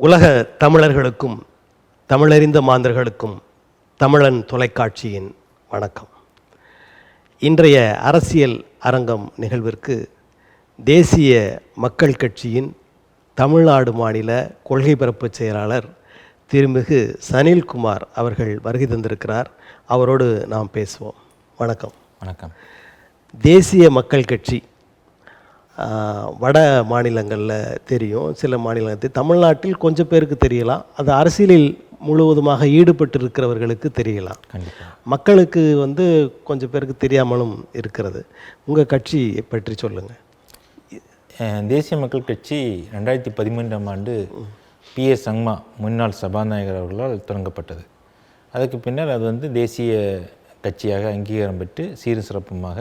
உலக தமிழர்களுக்கும் தமிழறிந்த மாந்தர்களுக்கும் தமிழன் தொலைக்காட்சியின் வணக்கம். இன்றைய அரசியல் அரங்கம் நிகழ்விற்கு தேசிய மக்கள் கட்சியின் தமிழ்நாடு மாநில கொள்கை பரப்பு செயலாளர் திருமிகு சனில்குமார் அவர்கள் வருகை தந்திருக்கிறார். அவரோடு நாம் பேசுவோம். வணக்கம். வணக்கம். தேசிய மக்கள் கட்சி வட மாநிலங்களில் தெரியும், சில மாநிலத்தில், தமிழ்நாட்டில் கொஞ்சம் பேருக்கு தெரியலாம், அது அரசியலில் முழுவதுமாக ஈடுபட்டு இருக்கிறவர்களுக்கு தெரியலாம். மக்களுக்கு கொஞ்சம் பேருக்கு தெரியாமலும் இருக்கிறது. உங்கள் கட்சி பற்றி சொல்லுங்கள். தேசிய மக்கள் கட்சி 2013ஆம் ஆண்டு PS சங்மா முன்னாள் சபாநாயகர் அவர்களால் தொடங்கப்பட்டது. அதுக்கு பின்னர் அது தேசிய கட்சியாக அங்கீகாரம் பெற்று சீரும் சிறப்புமாக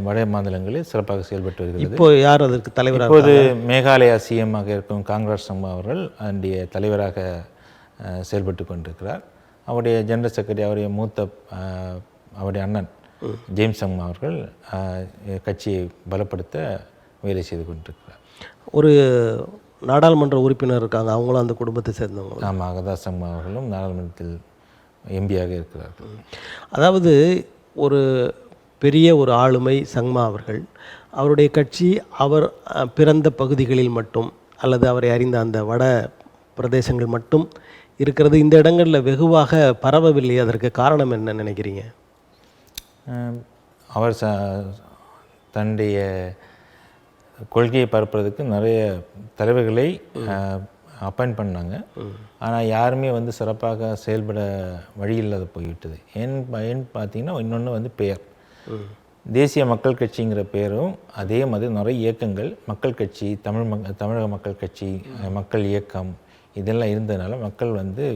வட மாநிலங்களில் சிறப்பாக செயல்பட்டு வருகிறது. இப்போ யார் அதற்கு தலைவராக? இப்போது மேகாலயா சிஎம்மாக இருக்கும் காங்கிரஸ் சங்மா அவர்கள் அதனுடைய தலைவராக செயல்பட்டு கொண்டிருக்கிறார். அவருடைய ஜெனரல் செக்ரட்டரி, அவருடைய அண்ணன் ஜேம்ஸ் சங்மா அவர்கள் கட்சியை பலப்படுத்த வேலை செய்து கொண்டிருக்கிறார். ஒரு நாடாளுமன்ற உறுப்பினர் இருக்காங்க, அவங்களும் அந்த குடும்பத்தை சேர்ந்தவங்க. ஆமாம், அகதாஸ் சங்மா அவர்களும் நாடாளுமன்றத்தில் எம்பியாக இருக்கிறார்கள். அதாவது ஒரு பெரிய ஒரு ஆளுமை சங்மா அவர்கள், அவருடைய கட்சி அவர் பிறந்த பகுதிகளில் மட்டும் அல்லது அவரை அறிந்த அந்த வட பிரதேசங்கள் மட்டும் இருக்கிறது. இந்த இடங்களில் வெகுவாக பரவவில்லை. அதற்கு காரணம் என்ன நினைக்கிறீங்க? அவர் தன்னுடைய கொள்கையை பரப்புறதுக்கு நிறைய தலைவர்களை அப்பாயிண்ட் பண்ணாங்க. ஆனால் யாருமே சிறப்பாக செயல்பட வழி இல்லாத போய்விட்டது. ஏன்னு பார்த்தீங்கன்னா, இன்னொன்று பெயர் தேசிய மக்கள் கட்சிங்கிற பேரும், அதே மாதிரி நிறைய இயக்கங்கள், மக்கள் கட்சி, தமிழக மக்கள் கட்சி, மக்கள் இயக்கம், இதெல்லாம் இருந்ததுனால மக்கள்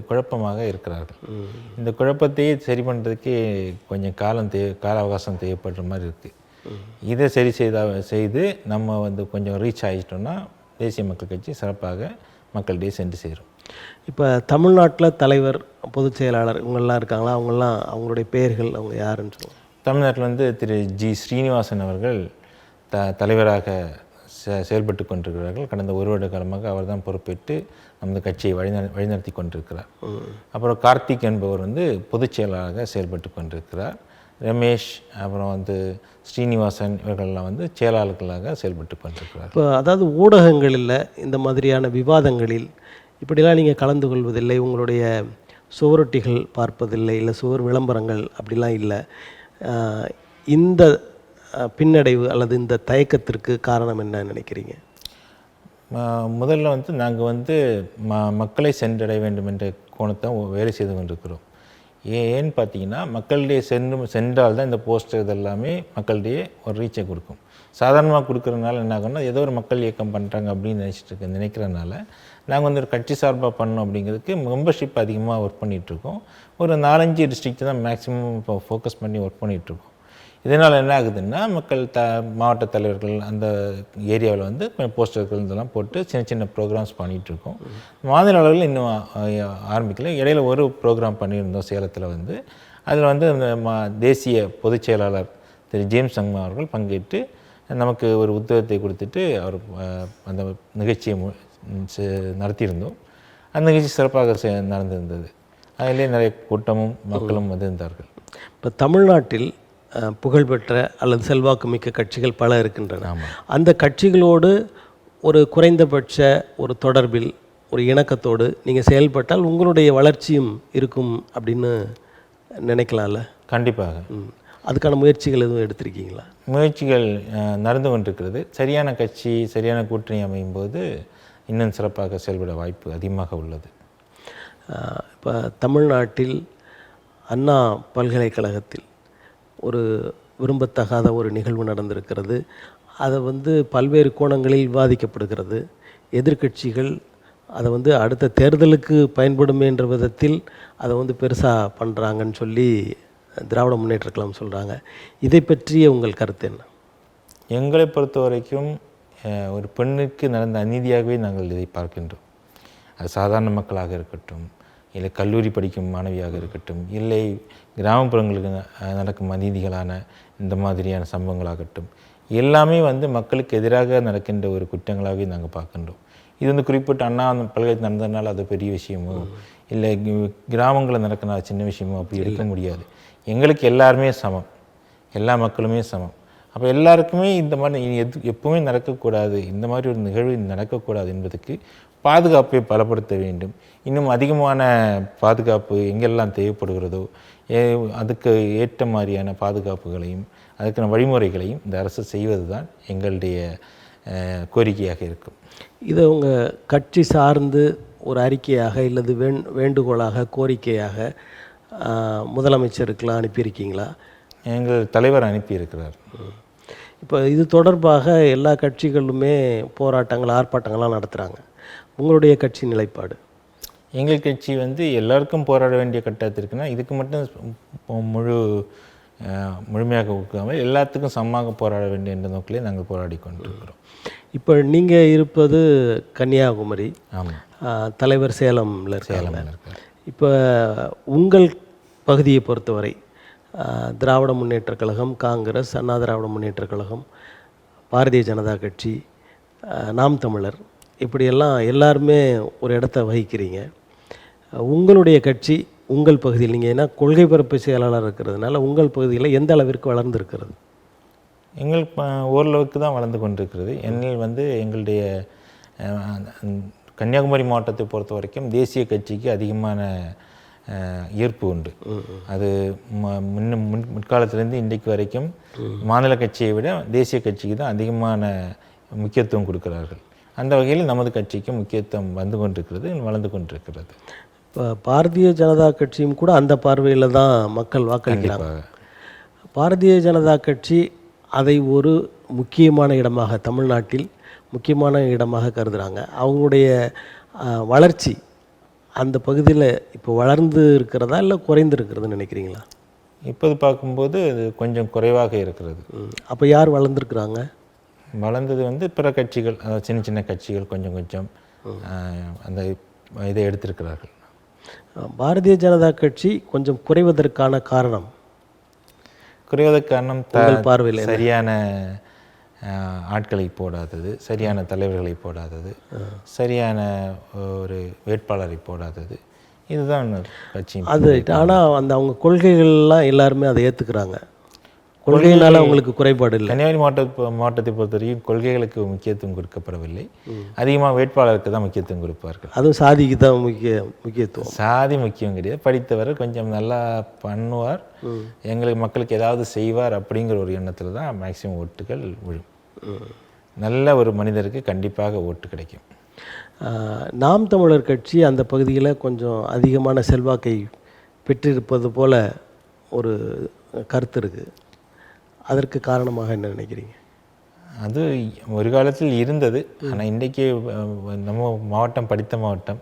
குழப்பமாக இருக்கிறார்கள். இந்த குழப்பத்தையே சரி பண்ணுறதுக்கே கொஞ்சம் கால அவகாசம் தேவைப்படுற மாதிரி இருக்குது. இதை சரி செய்து நம்ம கொஞ்சம் ரீச் ஆகிட்டோம்னா தேசிய மக்கள் கட்சி சிறப்பாக மக்களிடையே சென்று சேரும். இப்போ தமிழ்நாட்டில் தலைவர், பொதுச் செயலாளர் இவங்கெல்லாம் இருக்காங்களா? அவங்களுடைய பெயர்கள், அவங்க யாருன்னு சொல்லுவாங்க? தமிழ்நாட்டில் திரு ஜி ஸ்ரீனிவாசன் அவர்கள் தலைவராக செயல்பட்டு கொண்டிருக்கிறார்கள். கடந்த ஒரு வருட காலமாக அவர் தான் பொறுப்பேற்று நமது கட்சியை வழிநடத்தி கொண்டிருக்கிறார். அப்புறம் கார்த்திக் என்பவர் பொதுச் செயலாளராக செயல்பட்டு கொண்டிருக்கிறார். ரமேஷ், அப்புறம் ஸ்ரீனிவாசன் இவர்கள்லாம் செயலாளர்களாக செயல்பட்டு கொண்டிருக்கிறார். இப்போ அதாவது ஊடகங்களில் இந்த மாதிரியான விவாதங்களில் இப்படிலாம் நீங்கள் கலந்து கொள்வதில்லை, உங்களுடைய சுவரொட்டிகள் பார்ப்பதில்லை, இல்லை சுவர் விளம்பரங்கள் அப்படிலாம் இல்லை. இந்த பின்னடைவு அல்லது இந்த தயக்கத்திற்கு காரணம் என்ன நினைக்கிறீங்க? முதல்ல நாங்கள் மக்களை சென்றடைய வேண்டும் என்ற கோணத்தை வேலை செய்து கொண்டிருக்கிறோம். ஏன்னு பார்த்தீங்கன்னா, மக்களிடையே சென்றால்தான் இந்த போஸ்டர் இதெல்லாமே மக்களிடையே ஒரு ரீச்சை கொடுக்கும். சாதாரணமாக கொடுக்குறதுனால என்ன ஆகும்னா, ஏதோ ஒரு மக்கள் இயக்கம் பண்ணுறாங்க அப்படின்னு நினைக்கிறதுனால நாங்கள் ஒரு கட்சி சார்பாக பண்ணோம் அப்படிங்கிறதுக்கு மெம்பர்ஷிப் அதிகமாக ஒர்க் பண்ணிகிட்ருக்கோம். ஒரு 4-5 டிஸ்ட்ரிக்ட் தான் மேக்ஸிமம் இப்போ ஃபோக்கஸ் பண்ணி ஒர்க் பண்ணிகிட்ருக்கோம். இதனால் என்ன ஆகுதுன்னா, மக்கள் மாவட்ட தலைவர்கள் அந்த ஏரியாவில் போஸ்டர்கள் இதெல்லாம் போட்டு சின்ன சின்ன ப்ரோக்ராம்ஸ் பண்ணிகிட்ருக்கோம். மாநில அளவில் இன்னும் ஆரம்பிக்கல. இடையில ஒரு ப்ரோக்ராம் பண்ணியிருந்தோம் சேலத்தில். அதில் அந்த தேசிய பொதுச் செயலாளர் திரு ஜேம்ஸ் சங்மா அவர்கள் பங்கேற்று நமக்கு ஒரு உத்தரத்தை கொடுத்துட்டு அவர் அந்த நிகழ்ச்சியை நடத்தியிருந்தோம். அந்த நிகழ்ச்சி சிறப்பாக நடந்திருந்தது. அதிலே நிறைய கூட்டமும் மக்களும் வந்திருந்தார்கள். இப்போ தமிழ்நாட்டில் புகழ்பெற்ற அல்லது செல்வாக்கு மிக்க கட்சிகள் பல இருக்கின்றன. அந்த கட்சிகளோடு ஒரு குறைந்தபட்ச ஒரு தொடர்பில், ஒரு இணக்கத்தோடு நீங்கள் செயல்பட்டால் உங்களுடைய வளர்ச்சியும் இருக்கும் அப்படின்னு நினைக்கலாம்ல? கண்டிப்பாக. அதுக்கான முயற்சிகள் எதுவும் எடுத்திருக்கீங்களா? முயற்சிகள் நடந்து கொண்டிருக்கிறது. சரியான கட்சி, சரியான கூட்டணி அமையும் போது இன்னும் சிறப்பாக செயல்பட வாய்ப்பு அதிகமாக உள்ளது. இப்போ தமிழ்நாட்டில் அண்ணா பல்கலைக்கழகத்தில் ஒரு விரும்பத்தகாத ஒரு நிகழ்வு நடந்திருக்கிறது. அதை பல்வேறு கோணங்களில் விவாதிக்கப்படுகிறது. எதிர்க்கட்சிகள் அதை அடுத்த தேர்தலுக்கு பயன்படும் என்ற விதத்தில் அதை பெருசாக பண்ணுறாங்கன்னு சொல்லி திராவிட முன்னேற்ற கழகம் சொல்கிறாங்க. இதை பற்றிய உங்கள் கருத்து என்ன? எங்களை பொறுத்த வரைக்கும் ஒரு பெண்ணுக்கு நடந்த அநீதியாகவே நாங்கள் இதை பார்க்கின்றோம். அது சாதாரண மக்களாக இருக்கட்டும், இல்லை கல்லூரி படிக்கும் மாணவியாக இருக்கட்டும், இல்லை கிராமப்புறங்களுக்கு நடக்கும் அநீதிகளான இந்த மாதிரியான சம்பவங்களாகட்டும், எல்லாமே மக்களுக்கு எதிராக நடக்கின்ற ஒரு குற்றங்களாகவே நாங்கள் பார்க்கின்றோம். இது வந்து குறிப்பிட்ட அண்ணா பல்கலைக்கழகம் நடந்ததுனால அது பெரிய விஷயமோ இல்லை கிராமங்களில் நடக்கிற சின்ன விஷயமோ அப்படி எடுக்க முடியாது. எங்களுக்கு எல்லாருமே சமம், எல்லா மக்களுமே சமம். அப்போ எல்லாருக்குமே இந்த மாதிரி எப்பவுமே நடக்கக்கூடாது, இந்த மாதிரி ஒரு நிகழ்வு நடக்கக்கூடாது என்பதுக்கு பாதுகாப்பை பலப்படுத்த வேண்டும். இன்னும் அதிகமான பாதுகாப்பு எங்கெல்லாம் தேவைப்படுகிறதோ அதுக்கு ஏற்ற மாதிரியான பாதுகாப்புகளையும் அதுக்கான வழிமுறைகளையும் இந்த அரசு செய்வது தான் எங்களுடைய கோரிக்கையாக இருக்கும். இதை உங்கள் கட்சி சார்ந்து ஒரு அறிக்கையாக இல்லது வேண்டுகோளாக கோரிக்கையாக முதலமைச்சருக்கெலாம் அனுப்பியிருக்கீங்களா? எங்கள் தலைவர் அனுப்பியிருக்கிறார். இப்போ இது தொடர்பாக எல்லா கட்சிகளுமே போராட்டங்கள் ஆர்ப்பாட்டங்கள்லாம் நடத்துகிறாங்க. உங்களுடைய கட்சி நிலைப்பாடு? எங்கள் கட்சி வந்து எல்லாருக்கும் போராட வேண்டிய கட்டத்திற்குன்னா இதுக்கு மட்டும் முழுமையாக ஊக்காமல் எல்லாத்துக்கும் சமமாக போராட வேண்டிய என்ற நோக்கிலே நாங்கள் போராடி கொண்டிருக்கிறோம். இப்போ நீங்கள் இருப்பது கன்னியாகுமரி. ஆமாம். தலைவர் சேலமில் இருக்காங்க. இப்போ உங்கள் பகுதியை பொறுத்தவரை திராவிட முன்னேற்றக் கழகம், காங்கிரஸ், அண்ணா திராவிட முன்னேற்றக் கழகம், பாரதிய ஜனதா கட்சி, நாம் தமிழர், இப்படியெல்லாம் எல்லாருமே ஒரு இடத்த வகிக்கிறீங்க. உங்களுடைய கட்சி உங்கள் பகுதியில் நீங்கள் ஏன்னா கொள்கை பரப்பு செயலாளர் இருக்கிறதுனால உங்கள் பகுதியில் எந்த அளவிற்கு வளர்ந்துருக்கிறது? எங்கள் ஓரளவுக்கு தான் வளர்ந்து கொண்டிருக்கிறது. என்னில் வந்து எங்களுடைய கன்னியாகுமரி மாவட்டத்தை பொறுத்த வரைக்கும் தேசிய கட்சிக்கு அதிகமான ஈர்ப்பு உண்டு. அது முற்காலத்திலேருந்து இன்றைக்கு வரைக்கும் மாநில கட்சியை விட தேசிய கட்சிக்கு தான் அதிகமான முக்கியத்துவம் கொடுக்கிறார்கள். அந்த வகையில் நமது கட்சிக்கு முக்கியத்துவம் வந்து கொண்டிருக்கிறது, வளர்ந்து கொண்டிருக்கிறது. இப்போ பாரதிய ஜனதா கட்சியும் கூட அந்த பார்வையில் தான் மக்கள் வாக்களிக்கிறாங்க. பாரதிய ஜனதா கட்சி அதை ஒரு முக்கியமான இடமாக தமிழ்நாட்டில் முக்கியமான இடமாக கருதுகிறாங்க. அவங்களுடைய வளர்ச்சி அந்த பகுதியில் இப்போ வளர்ந்து இருக்கிறதா இல்லை குறைந்து இருக்கிறதுன்னு நினைக்கிறீங்களா? இப்போது பார்க்கும்போது அது கொஞ்சம் குறைவாக இருக்கிறது. அப்போ யார் வளர்ந்துருக்குறாங்க? வளர்ந்தது வந்து பிற கட்சிகள், அதாவது சின்ன சின்ன கட்சிகள் கொஞ்சம் கொஞ்சம் அந்த இதை எடுத்திருக்கிறார்கள். பாரதிய ஜனதா கட்சி கொஞ்சம் குறைவதற்கான காரணம் பார்வையில் சரியான ஆட்களை போடாதது, சரியான தலைவர்களை போடாதது, சரியான ஒரு வேட்பாளரை போடாதது, இதுதான் கட்சி. அது ஆனால் அந்த அவங்க கொள்கைகள்லாம் எல்லாருமே அதை ஏற்றுக்கிறாங்க. கொள்கையினால் அவங்களுக்கு குறைபாடு இல்லை. கன்னியாகுமரி மாவட்டத்தை பொறுத்தவரைக்கும் கொள்கைகளுக்கு முக்கியத்துவம் கொடுக்கப்படவில்லை, அதிகமாக வேட்பாளருக்கு தான் முக்கியத்துவம் கொடுப்பார்கள். அதுவும் சாதிக்கு தான் முக்கியத்துவம். சாதி முக்கியம் கிடையாது, படித்தவர் கொஞ்சம் நல்லா பண்ணுவார், எங்களுக்கு மக்களுக்கு ஏதாவது செய்வார் அப்படிங்கிற ஒரு எண்ணத்தில் தான் மேக்சிமம் ஓட்டுகள் விழும். நல்ல ஒரு மனிதருக்கு கண்டிப்பாக ஓட்டு கிடைக்கும். நாம் தமிழர் கட்சி அந்த பகுதியில் கொஞ்சம் அதிகமான செல்வாக்கை பெற்றிருப்பது போல ஒரு கருத்து இருக்குது. அதற்கு காரணமாக என்ன நினைக்கிறீங்க? அது ஒரு காலத்தில் இருந்தது, ஆனால் இன்றைக்கி நம்ம மாவட்டம் படித்த மாவட்டம்,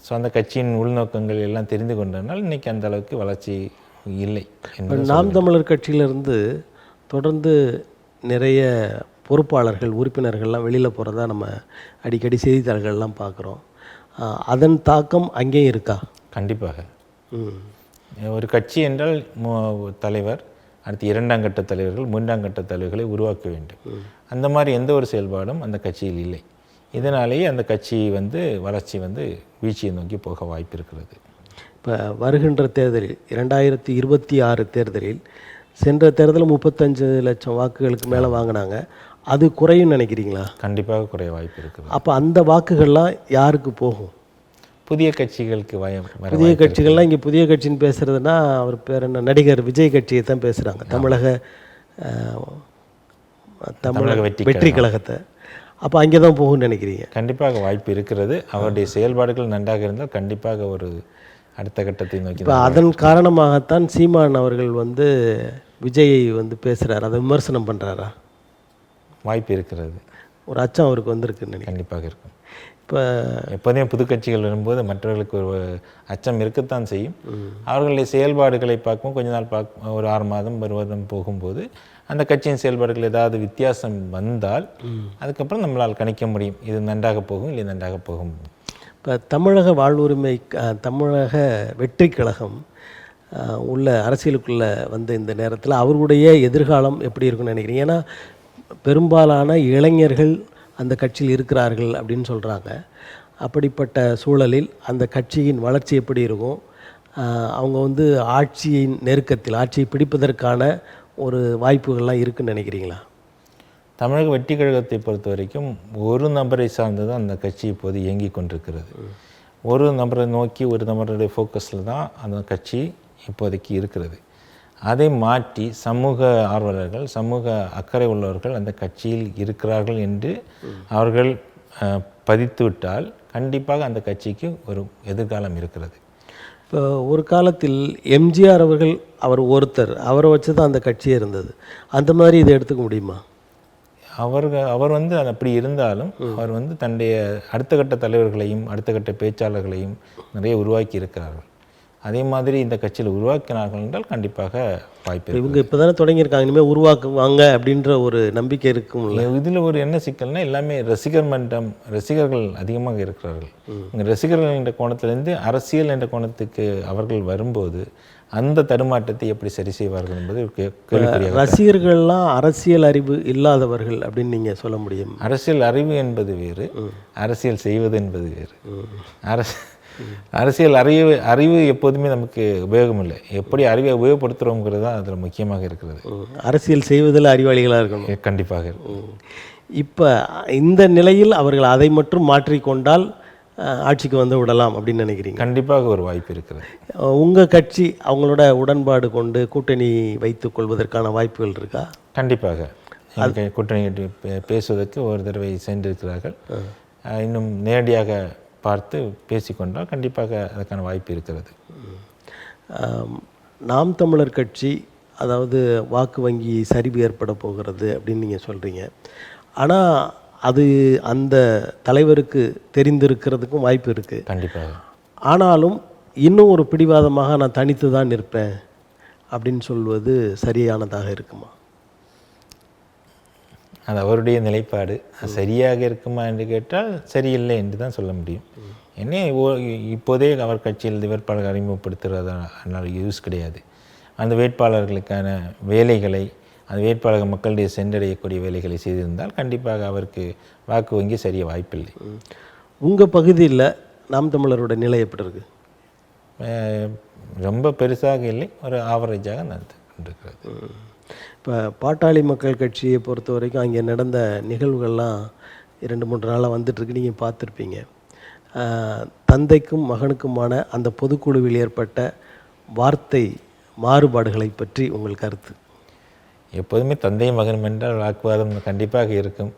ஸோ அந்த கட்சியின் உள்நோக்கங்கள் எல்லாம் தெரிந்து கொண்டதுனால் இன்றைக்கி அந்த அளவுக்கு வளர்ச்சி இல்லை. நாம் தமிழர் கட்சியிலிருந்து தொடர்ந்து நிறைய பொறுப்பாளர்கள் உறுப்பினர்கள்லாம் வெளியில் போகிறதா நம்ம அடிக்கடி செய்தித்தாள்கள்லாம் பார்க்குறோம். அதன் தாக்கம் அங்கேயும் இருக்கா? கண்டிப்பாக. ஒரு கட்சி என்றால் தலைவர், அடுத்து 2ஆம் கட்ட தலைவர்கள், 3ஆம் கட்ட தலைவர்களை உருவாக்க வேண்டும். அந்த மாதிரி எந்த ஒரு செயல்பாடும் அந்த கட்சியில் இல்லை. இதனாலேயே அந்த கட்சி வந்து வளர்ச்சி வந்து வீழ்ச்சியை நோக்கி போக வாய்ப்பு இருக்கிறது. இப்போ வருகின்ற தேர்தலில் 2026 தேர்தலில் சென்ற தேர்தலில் 35 லட்சம் வாக்குகளுக்கு மேலே வாங்கினாங்க. அது குறையும் நினைக்கிறீங்களா? கண்டிப்பாக குறைய வாய்ப்பு இருக்குது. அப்போ அந்த வாக்குகள்லாம் யாருக்கு போகும்? புதிய கட்சிகளுக்கு. புதிய கட்சிகள்லாம் இங்கே புதிய கட்சின்னு பேசுகிறதுனா அவர் பேர் என்ன, நடிகர் விஜய் கட்சியை தான் பேசுகிறாங்க, தமிழக வெற்றி கழகத்தை. அப்போ அங்கே தான் போகும்னு நினைக்கிறீங்க? கண்டிப்பாக வாய்ப்பு இருக்கிறது. அவருடைய செயல்பாடுகள் நன்றாக இருந்தால் கண்டிப்பாக ஒரு அடுத்த கட்டத்தை நோக்கி. இப்போ அதன் காரணமாகத்தான் சீமான் அவர்கள் வந்து விஜயை வந்து பேசுகிறார், அதை விமர்சனம் பண்ணுறாரா? வாய்ப்பு இருக்கிறது. ஒரு அச்சம் அவருக்கு வந்திருக்குன்னு கண்டிப்பாக இருக்கும். இப்போ எப்போதையும் புது கட்சிகள் வரும்போது மற்றவர்களுக்கு ஒரு அச்சம் இருக்கத்தான் செய்யும். அவர்களுடைய செயல்பாடுகளை பார்க்கும் கொஞ்ச நாள் ஒரு 6 மாதம் ஒரு வருடம் போகும்போது அந்த கட்சியின் செயல்பாடுகள் ஏதாவது வித்தியாசம் வந்தால் அதுக்கப்புறம் நம்மளால் கணிக்க முடியும், இது நன்றாக போகும் இல்லை நன்றாக போகும். இப்போ தமிழக வாழ்வுரிமை தமிழக வெற்றி கழகம் உள்ள அரசியலுக்குள்ளே வந்த இந்த நேரத்தில் அவர்களுடைய எதிர்காலம் எப்படி இருக்குன்னு நினைக்கிறீங்க? ஏன்னா பெரும்பாலான இளைஞர்கள் அந்த கட்சியில் இருக்கிறார்கள் அப்படின்னு சொல்கிறாங்க. அப்படிப்பட்ட சூழலில் அந்த கட்சியின் வளர்ச்சி எப்படி இருக்கும்? அவங்க வந்து ஆட்சியின் நெருக்கத்தில் ஆட்சியை பிடிப்பதற்கான ஒரு வாய்ப்புகள்லாம் இருக்குன்னு நினைக்கிறீங்களா? தமிழக வெற்றி கழகத்தை பொறுத்த வரைக்கும் ஒரு நபரை சார்ந்து தான் அந்த கட்சி இப்போது இயங்கி கொண்டிருக்கிறது. ஒரு நபரை நோக்கி ஒரு நபருடைய ஃபோக்கஸில் தான் அந்த கட்சி இப்போதைக்கு இருக்கிறது. அதை மாற்றி சமூக ஆர்வலர்கள், சமூக அக்கறை உள்ளவர்கள் அந்த கட்சியில் இருக்கிறார்கள் என்று அவர்கள் பதித்துவிட்டால் கண்டிப்பாக அந்த கட்சிக்கு ஒரு எதிர்காலம் இருக்கிறது. இப்போ ஒரு காலத்தில் எம்ஜிஆர் அவர்கள் அவர் ஒருத்தர், அவரை வச்சு தான் அந்த கட்சியே இருந்தது. அந்த மாதிரி இதை எடுத்துக்க முடியுமா? அவர் வந்து அது அப்படி இருந்தாலும் அவர் வந்து தன்னுடைய அடுத்த கட்ட தலைவர்களையும் அடுத்த கட்ட பேச்சாளர்களையும் நிறைய உருவாக்கி இருக்கிறார்கள். அதே மாதிரி இந்த கட்சியில் உருவாக்கினார்கள் என்றால் கண்டிப்பாக வாய்ப்பு. இவங்க இப்போ தானே தொடங்கியிருக்காங்க, இனிமேல் உருவாக்குவாங்க அப்படின்ற ஒரு நம்பிக்கை இருக்கும்ல. இதில் ஒரு என்ன சிக்கல்னா எல்லாமே ரசிகர் மன்றம், ரசிகர்கள் அதிகமாக இருக்கிறார்கள். இங்கே ரசிகர்கள் என்ற கோணத்திலிருந்து அரசியல் என்ற கோணத்துக்கு அவர்கள் வரும்போது அந்த தடுமாற்றத்தை எப்படி சரி செய்வார்கள் என்பது கேள்விக்குறியாக. ரசிகர்கள்லாம் அரசியல் அறிவு இல்லாதவர்கள் அப்படின்னு நீங்கள் சொல்ல முடியும்? அரசியல் அறிவு என்பது வேறு, அரசியல் செய்வது என்பது வேறு. அரசியல் அறிவு எப்போதுமே நமக்கு உபயோகம் இல்லை, எப்படி அறிவை உபயோகப்படுத்துகிறோங்கிறது தான் அதில் முக்கியமாக இருக்கிறது. அரசியல் செய்வதில் அறிவாளிகளாக இருக்கணும். கண்டிப்பாக. இப்போ இந்த நிலையில் அவர்கள் அதை மட்டும் மாற்றிக்கொண்டால் ஆட்சிக்கு வந்து விடலாம் அப்படின்னு நினைக்கிறீங்க? கண்டிப்பாக ஒரு வாய்ப்பு இருக்கிறது. உங்கள் கட்சி அவங்களோட உடன்பாடு கொண்டு கூட்டணி வைத்துக் கொள்வதற்கான வாய்ப்புகள் இருக்கா? கண்டிப்பாக. கூட்டணி பேசுவதற்கு ஒரு தடவை சென்றிருக்கிறார்கள். இன்னும் நேரடியாக பார்த்து பேசிக்கொண்டால் கண்டிப்பாக அதுக்கான வாய்ப்பு இருக்கிறது. நாம் தமிழர் கட்சி அதாவது வாக்கு வங்கி சரிவு ஏற்பட போகிறது அப்படின்னு நீங்கள் சொல்கிறீங்க. ஆனால் அது அந்த தலைவருக்கு தெரிந்திருக்கிறதுக்கும் வாய்ப்பு இருக்குது. கண்டிப்பாக. ஆனாலும் இன்னும் ஒரு பிடிவாதமாக நான் தனித்து தான் நிற்பேன் அப்படின்னு சொல்வது சரியானதாக இருக்குமா? அது அவருடைய நிலைப்பாடு. சரியாக இருக்குமா என்று கேட்டால் சரியில்லை என்று தான் சொல்ல முடியும். என்ன இப்போதே அவர் கட்சியில் வேட்பாளர் அறிமுகப்படுத்துகிறதுனால யூஸ் கிடையாது. அந்த வேட்பாளர்களுக்கான வேலைகளை, அந்த வேட்பாளர் மக்களுடைய சென்றடையக்கூடிய வேலைகளை செய்திருந்தால் கண்டிப்பாக அவருக்கு வாக்கு வங்கி சரிய வாய்ப்பில்லை. உங்கள் பகுதியில் நாம் தமிழரோட நிலை எப்படி இருக்குது? ரொம்ப பெருசாக இல்லை, ஒரு ஆவரேஜாக நடந்து கொண்டிருக்கிறது. இப்போ பாட்டாளி மக்கள் கட்சியை பொறுத்த வரைக்கும் அங்கே நடந்த நிகழ்வுகள்லாம் 2-3 நாளாக வந்துட்டுருக்கு, நீங்கள் பார்த்துருப்பீங்க. தந்தைக்கும் மகனுக்குமான அந்த பொதுக்குழுவில் ஏற்பட்ட வார்த்தை மாறுபாடுகளை பற்றி உங்கள் கருத்து? எப்போதுமே தந்தை மகன் என்றால் வாக்குவாதம் கண்டிப்பாக இருக்கும்.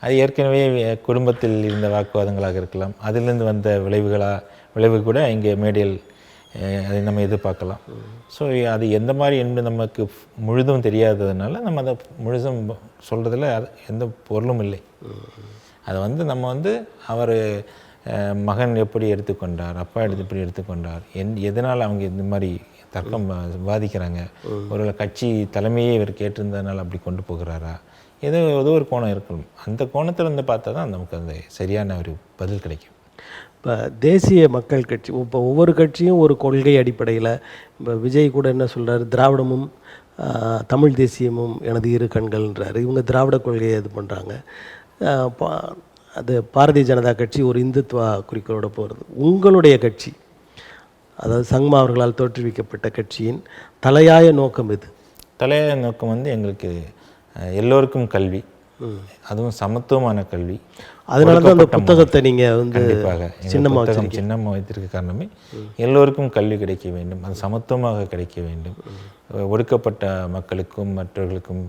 அது ஏற்கனவே குடும்பத்தில் இருந்த வாக்குவாதங்களாக இருக்கலாம், அதிலிருந்து வந்த விளைவு கூட இங்கே மேடையில் அதை நம்ம எதிர்பார்க்கலாம். ஸோ அது எந்த மாதிரி என்று நமக்கு முழுதும் தெரியாததுனால நம்ம அதை முழுதும் சொல்கிறதுல எந்த பொருளும் இல்லை. அதை வந்து நம்ம அவர் மகன் எப்படி எடுத்துக்கொண்டார், அப்பா எப்படி எடுத்துக்கொண்டார், எதனால் அவங்க இந்த மாதிரி தர்க்கம் பாதிக்கிறாங்க, ஒரு கட்சி தலைமையே இவர் கேட்டிருந்ததுனால அப்படி கொண்டு போகிறாரா, ஏதோ ஒரு கோணம் இருக்கணும். அந்த கோணத்தில் பார்த்தா தான் நமக்கு அந்த சரியான ஒரு பதில் கிடைக்கும். இப்போ தேசிய மக்கள் கட்சி, இப்போ ஒவ்வொரு கட்சியும் ஒரு கொள்கை அடிப்படையில், இப்போ விஜய் கூட என்ன சொல்கிறார், திராவிடமும் தமிழ் தேசியமும் எனது இரு கண்கள்ன்றார். இவங்க திராவிட கொள்கையை இது பண்ணுறாங்க. அது பாரதிய ஜனதா கட்சி ஒரு இந்துத்துவ குறிக்கோளோடு போகிறது. உங்களுடைய கட்சி, அதாவது சங்மா அவர்களால் தோற்றுவிக்கப்பட்ட கட்சியின் தலையாய நோக்கம் எது? தலையாய நோக்கம் எங்களுக்கு எல்லோருக்கும் கல்வி, அதுவும் சமத்துவமான கல்வி. அதனால தான் அந்த புத்தகத்தை நீங்கள் கண்டிப்பாக சின்னமாக வைத்திருக்க காரணமே எல்லோருக்கும் கல்வி கிடைக்க வேண்டும், அது சமத்துவமாக கிடைக்க வேண்டும், ஒடுக்கப்பட்ட மக்களுக்கும் மற்றவர்களுக்கும்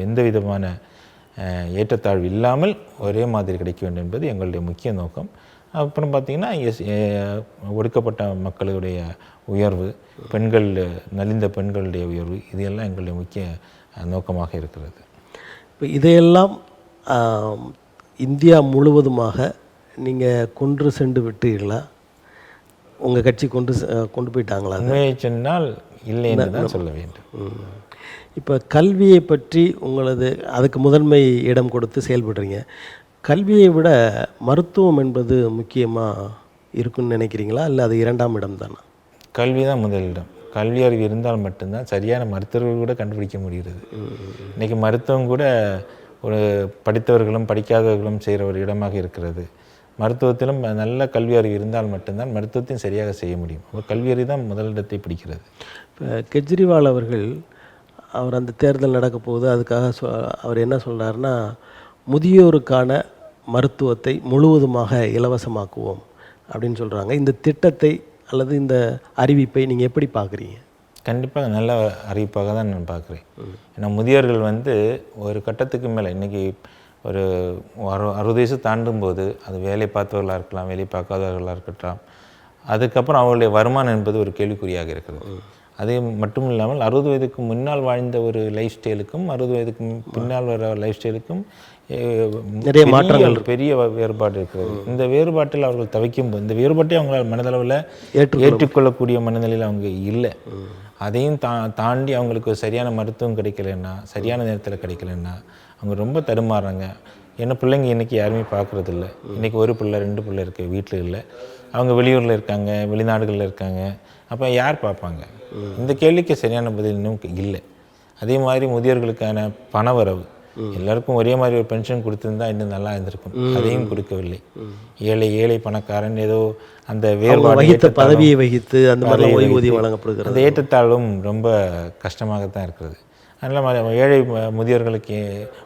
எந்த விதமான ஏற்றத்தாழ்வு இல்லாமல் ஒரே மாதிரி கிடைக்க வேண்டும் என்பது எங்களுடைய முக்கிய நோக்கம். அப்புறம் பார்த்திங்கன்னா ஒடுக்கப்பட்ட மக்களுடைய உயர்வு, நலிந்த பெண்களுடைய உயர்வு, இதையெல்லாம் எங்களுடைய முக்கிய நோக்கமாக இருக்கிறது. இப்போ இதையெல்லாம் இந்தியா முழுவதுமாக நீங்கள் கொன்று சென்று விட்டீர்களா? உங்கள் கட்சி கொண்டு போயிட்டாங்களா? உண்மையை சொன்னால் இல்லை என்று தான் சொல்ல வேண்டும். இப்போ கல்வியை பற்றி அதுக்கு முதன்மை இடம் கொடுத்து செயல்படுறீங்க. கல்வியை விட மருத்துவம் என்பது முக்கியமாக இருக்குன்னு நினைக்கிறீங்களா, இல்லை அது 2ஆம் இடம் தானா? கல்வி தான் முதலிடம். கல்வி அறிவு இருந்தால் மட்டும்தான் சரியான மருத்துவர்கள் கூட கண்டுபிடிக்க முடிகிறது. இன்றைக்கி மருத்துவம் கூட ஒரு படித்தவர்களும் படிக்காதவர்களும் செய்கிற ஒரு இடமாக இருக்கிறது. மருத்துவத்திலும் நல்ல கல்வி அறிவு இருந்தால் மட்டும்தான் மருத்துவத்தையும் சரியாக செய்ய முடியும். அப்போ கல்வி அறிவு தான் முதலிடத்தை பிடிக்கிறது. இப்போ கெஜ்ரிவால் அவர்கள் அவர் அந்த தேர்தல் நடக்க போகுது, அதுக்காக அவர் என்ன சொல்கிறாருன்னா, முதியோருக்கான மருத்துவத்தை முழுவதுமாக இலவசமாக்குவோம் அப்படின்னு சொல்கிறாங்க. இந்த திட்டத்தை அல்லது இந்த அறிவிப்பை நீங்கள் எப்படி பார்க்குறீங்க? கண்டிப்பாக நல்ல அறிவிப்பாக தான் நான் பார்க்குறேன். ஏன்னா முதியோர்கள் வந்து ஒரு கட்டத்துக்கு மேலே இன்றைக்கி ஒரு 60 வயசு தாண்டும் போது அது வேலை பார்த்தவர்களாக இருக்கலாம், வேலை பார்க்காதவர்களாக இருக்கட்டும், அதுக்கப்புறம் அவர்களுடைய வருமானம் என்பது ஒரு கேள்விக்குறியாக இருக்கிறது. அது மட்டும் இல்லாமல் 60 வயதுக்கு முன்னால் வாழ்ந்த ஒரு லைஃப் ஸ்டைலுக்கும் 60 வயதுக்கு பின்னால் வர லைஃப் ஸ்டைலுக்கும் நிறைய மாற்றங்கள், பெரிய வேறுபாடு இருக்கிறது. இந்த வேறுபாட்டில் அவர்கள் தவிக்கும் போது இந்த வேறுபாட்டை அவங்களால் மனதளவில் ஏற்றுக்கொள்ளக்கூடிய மனநிலையில் அவங்க இல்லை. அதையும் தாண்டி அவங்களுக்கு சரியான மருத்துவம் கிடைக்கலன்னா, சரியான நேரத்தில் கிடைக்கலன்னா அவங்க ரொம்ப தடுமாறுறாங்க. என்ன பிள்ளைங்க இன்றைக்கி யாருமே பார்க்குறதில்ல. இன்றைக்கி ஒரு பிள்ளை 2 பிள்ளை இருக்குது, வீட்டில் இல்லை, அவங்க வெளியூரில் இருக்காங்க, வெளிநாடுகளில் இருக்காங்க. அப்போ யார் பார்ப்பாங்க? இந்த கேள்விக்கு சரியான பதில் இன்னும் இல்லை. அதே மாதிரி முதியோர்களுக்கான பணவரவு எல்லாருக்கும் ஒரே மாதிரி ஒரு பென்ஷன் கொடுத்துருந்தா இன்னும் நல்லா இருந்திருக்கும். அதையும் கொடுக்கவில்லை. ஏழை பணக்காரன் ஏதோ அந்த வேறுபாடு பதவியை வகித்து அந்த மாதிரி ஓய்வூதியம் வழங்கப்படுகிறது. அந்த ஏற்றத்தாழ்வும் ரொம்ப கஷ்டமாகத்தான் இருக்கிறது. அதனால் ஏழை முதியோர்களுக்கு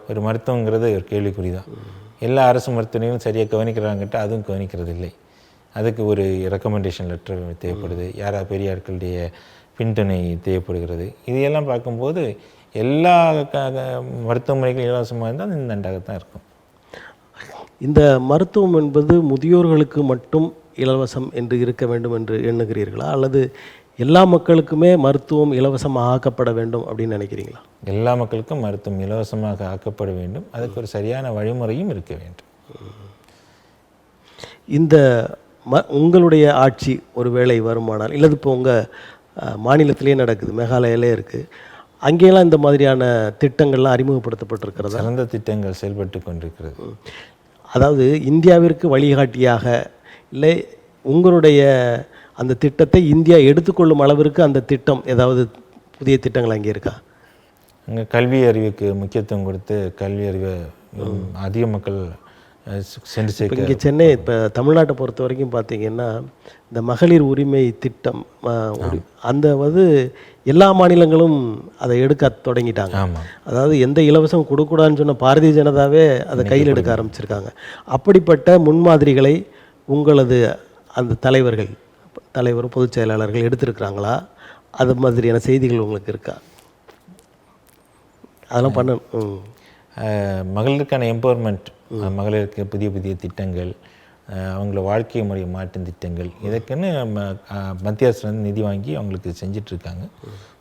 ஒரு மருத்துவங்கிறது ஒரு கேள்விக்குறி தான். எல்லா அரசு மருத்துவனையும் சரியாக கவனிக்கிறாங்கட்டு அதுவும் கவனிக்கிறது இல்லை. அதுக்கு ஒரு ரெக்கமெண்டேஷன் லெட்டர் தேவைப்படுது, யாராவது பெரிய ஆட்களுடைய பின்துணை தேவைப்படுகிறது. இதையெல்லாம் பார்க்கும்போது எல்லா மருத்துவமனைகளும் இலவசமாக இருந்தால் அது நன்றாகத்தான் இருக்கும். இந்த மருத்துவம் என்பது முதியோர்களுக்கு மட்டும் இலவசம் என்று இருக்க வேண்டும் என்று எண்ணுகிறீர்களா, அல்லது எல்லா மக்களுக்குமே மருத்துவம் இலவசமாக ஆக்கப்பட வேண்டும் அப்படின்னு நினைக்கிறீங்களா? எல்லா மக்களுக்கும் மருத்துவம் இலவசமாக ஆக்கப்பட வேண்டும். அதுக்கு ஒரு சரியான வழிமுறையும் இருக்க வேண்டும். இந்த உங்களுடைய ஆட்சி ஒரு வேளை வருமானால், இல்லது இப்போ உங்கள் மாநிலத்திலே நடக்குது, மேகாலயாலே இருக்குது, அங்கேயெல்லாம் இந்த மாதிரியான திட்டங்கள்லாம் அறிமுகப்படுத்தப்பட்டிருக்கிறதா? சிறந்த திட்டங்கள் செயல்பட்டு கொண்டிருக்கிறது. அதாவது இந்தியாவிற்கு வழிகாட்டியாக, இல்லை உங்களுடைய அந்த திட்டத்தை இந்தியா எடுத்துக்கொள்ளும் அளவிற்கு அந்த திட்டம் ஏதாவது புதிய திட்டங்கள் அங்கே இருக்கா? அங்கே கல்வி அறிவுக்கு முக்கியத்துவம் கொடுத்து கல்வி அறிவை அதிக மக்கள் சென்று சேர்க்க. இங்கே சென்னை இப்போ தமிழ்நாட்டை பொறுத்த வரைக்கும் பார்த்திங்கன்னா இந்த மகளிர் உரிமை திட்டம் அந்த எல்லா மாநிலங்களும் அதை எடுக்க தொடங்கிட்டாங்க. அதாவது எந்த இலவசம் கொடுக்கூடாதுன்னு சொன்ன பாரதிய ஜனதாவே அதை கையில் எடுக்க ஆரம்பிச்சிருக்காங்க. அப்படிப்பட்ட முன்மாதிரிகளை உங்களது அந்த தலைவரும் பொதுச் செயலாளர்கள் எடுத்திருக்கிறாங்களா? அது மாதிரியான செய்திகள் உங்களுக்கு இருக்கா? அதெல்லாம் பண்ணணும். மகளிருக்கான எம்பவர்மெண்ட், மகளிருக்கு புதிய புதிய திட்டங்கள், அவங்கள வாழ்க்கை முறையை மாற்றும் திட்டங்கள், இதற்குன்னு மத்திய அரசு வந்து நிதி வாங்கி அவங்களுக்கு செஞ்சிட்ருக்காங்க.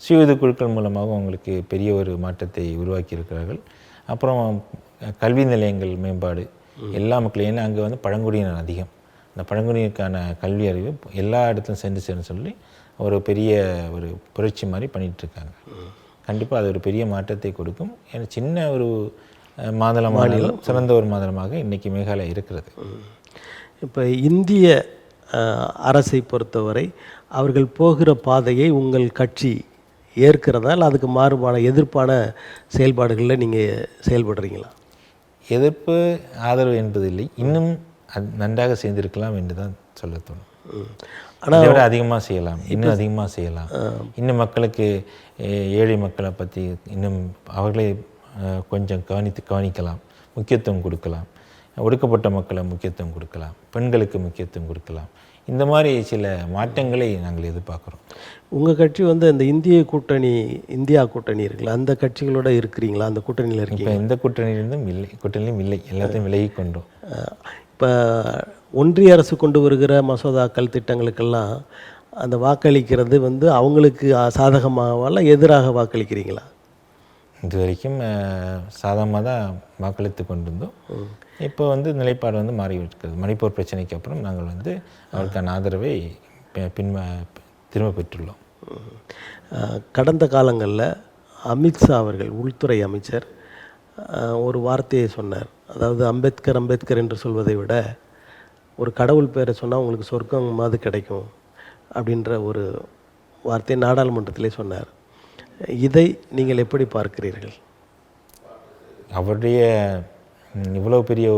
சுய உதவி குழுக்கள் மூலமாக அவங்களுக்கு பெரிய ஒரு மாற்றத்தை உருவாக்கி இருக்கிறார்கள். அப்புறம் கல்வி நிலையங்கள் மேம்பாடு, எல்லா மக்களையும், ஏன்னா அங்கே வந்து பழங்குடியினர் அதிகம், அந்த பழங்குடியினருக்கான கல்வி அறிவு எல்லா இடத்துலையும் சென்று சேரன்னு சொல்லி ஒரு பெரிய ஒரு புரட்சி மாதிரி பண்ணிகிட்ருக்காங்க. கண்டிப்பாக அது ஒரு பெரிய மாற்றத்தை கொடுக்கும். ஏன்னா சின்ன ஒரு மாநிலம் சிறந்த ஒரு மாநிலமாக இன்றைக்கி மேகாலயா இருக்கிறது. இப்போ இந்திய அரசை பொறுத்தவரை அவர்கள் போகிற பாதையை உங்கள் கட்சி ஏற்கிறதா, இல்லை அதுக்கு மாறுபான எதிர்ப்பான செயல்பாடுகளில் நீங்கள் செயல்படுறீங்களா? எதிர்ப்பு ஆதரவு என்பதில்லை, இன்னும் நன்றாக செய்திருக்கலாம் என்று தான் சொல்ல தோணும். ஆனால் விட அதிகமாக செய்யலாம், இன்னும் அதிகமாக செய்யலாம். இன்னும் மக்களுக்கு, ஏழை மக்களை பற்றி இன்னும் அவர்களே கொஞ்சம் கவனிக்கலாம், முக்கியத்துவம் கொடுக்கலாம், ஒடுக்கப்பட்ட மக்களை முக்கியத்துவம் கொடுக்கலாம், பெண்களுக்கு முக்கியத்துவம் கொடுக்கலாம். இந்த மாதிரி சில மாற்றங்களை நாங்கள் எதிர்பார்க்குறோம். உங்கள் கட்சி அந்த இந்தியா கூட்டணி இருக்குல்ல, அந்த கட்சிகளோட இருக்கிறீங்களா? அந்த கூட்டணியில் இருக்கீங்க? இப்போ எந்த கூட்டணியிலும் இல்லை, எல்லாத்தையும் விலகி கொண்டோம். இப்போ ஒன்றிய அரசு கொண்டு வருகிற மசோதாக்கள் திட்டங்களுக்கெல்லாம் அந்த வாக்களிக்கிறது அவங்களுக்கு சாதகமாகவா எதிராக வாக்களிக்கிறீங்களா? இது வரைக்கும் சாதகமாக தான் வாக்களித்து கொண்டிருந்தோம். இப்போ நிலைப்பாடு மாறிவிட்டிருக்கிறது. மணிப்பூர் பிரச்சனைக்கு அப்புறம் நாங்கள் அவருக்கான ஆதரவை திரும்ப பெற்றுள்ளோம். கடந்த காலங்களில் அமித்ஷா அவர்கள், உள்துறை அமைச்சர், ஒரு வார்த்தையை சொன்னார். அதாவது அம்பேத்கர் என்று சொல்வதை விட ஒரு கடவுள் பேரை சொன்னால் உங்களுக்கு சொர்க்கம் மாதிரி கிடைக்கும் அப்படின்ற ஒரு வார்த்தையை நாடாளுமன்றத்திலே சொன்னார். இதை நீங்கள் எப்படி பார்க்கிறீர்கள்? அவருடைய இவ்வளோ பெரிய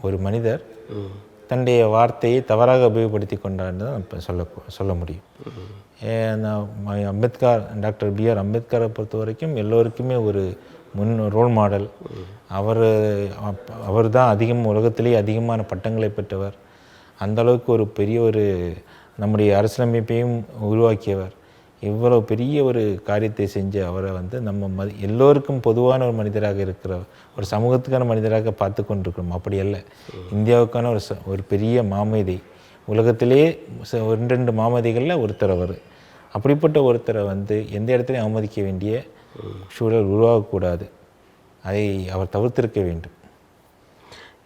ஒரு மனிதர் தன்னுடைய வார்த்தையை தவறாக உபயோகப்படுத்தி கொண்டான்னு தான் இப்போ சொல்ல முடியும். அம்பேத்கர், டாக்டர் பிஆர் அம்பேத்கரை பொறுத்த வரைக்கும் எல்லோருக்குமே ஒரு ரோல் மாடல். அவர் தான் உலகத்திலேயே அதிகமான பட்டங்களை பெற்றவர். அந்த அளவுக்கு ஒரு பெரிய நம்முடைய அரசியலமைப்பையும் உருவாக்கியவர். இவ்வளோ பெரிய ஒரு காரியத்தை செஞ்சு அவரை நம்ம எல்லோருக்கும் பொதுவான ஒரு மனிதராக இருக்கிற ஒரு சமூகத்துக்கான மனிதராக பார்த்து கொண்டிருக்கிறோம். அப்படி அல்ல, இந்தியாவுக்கான ஒரு பெரிய மாமேதை. உலகத்திலே 2 மாமேதைகளில் ஒருத்தர் அவர். அப்படிப்பட்ட ஒருத்தரை எந்த இடத்துலையும் அவமதிக்க வேண்டிய சூழல் உருவாகக்கூடாது. அதை அவர் தவிர்த்திருக்க வேண்டும்.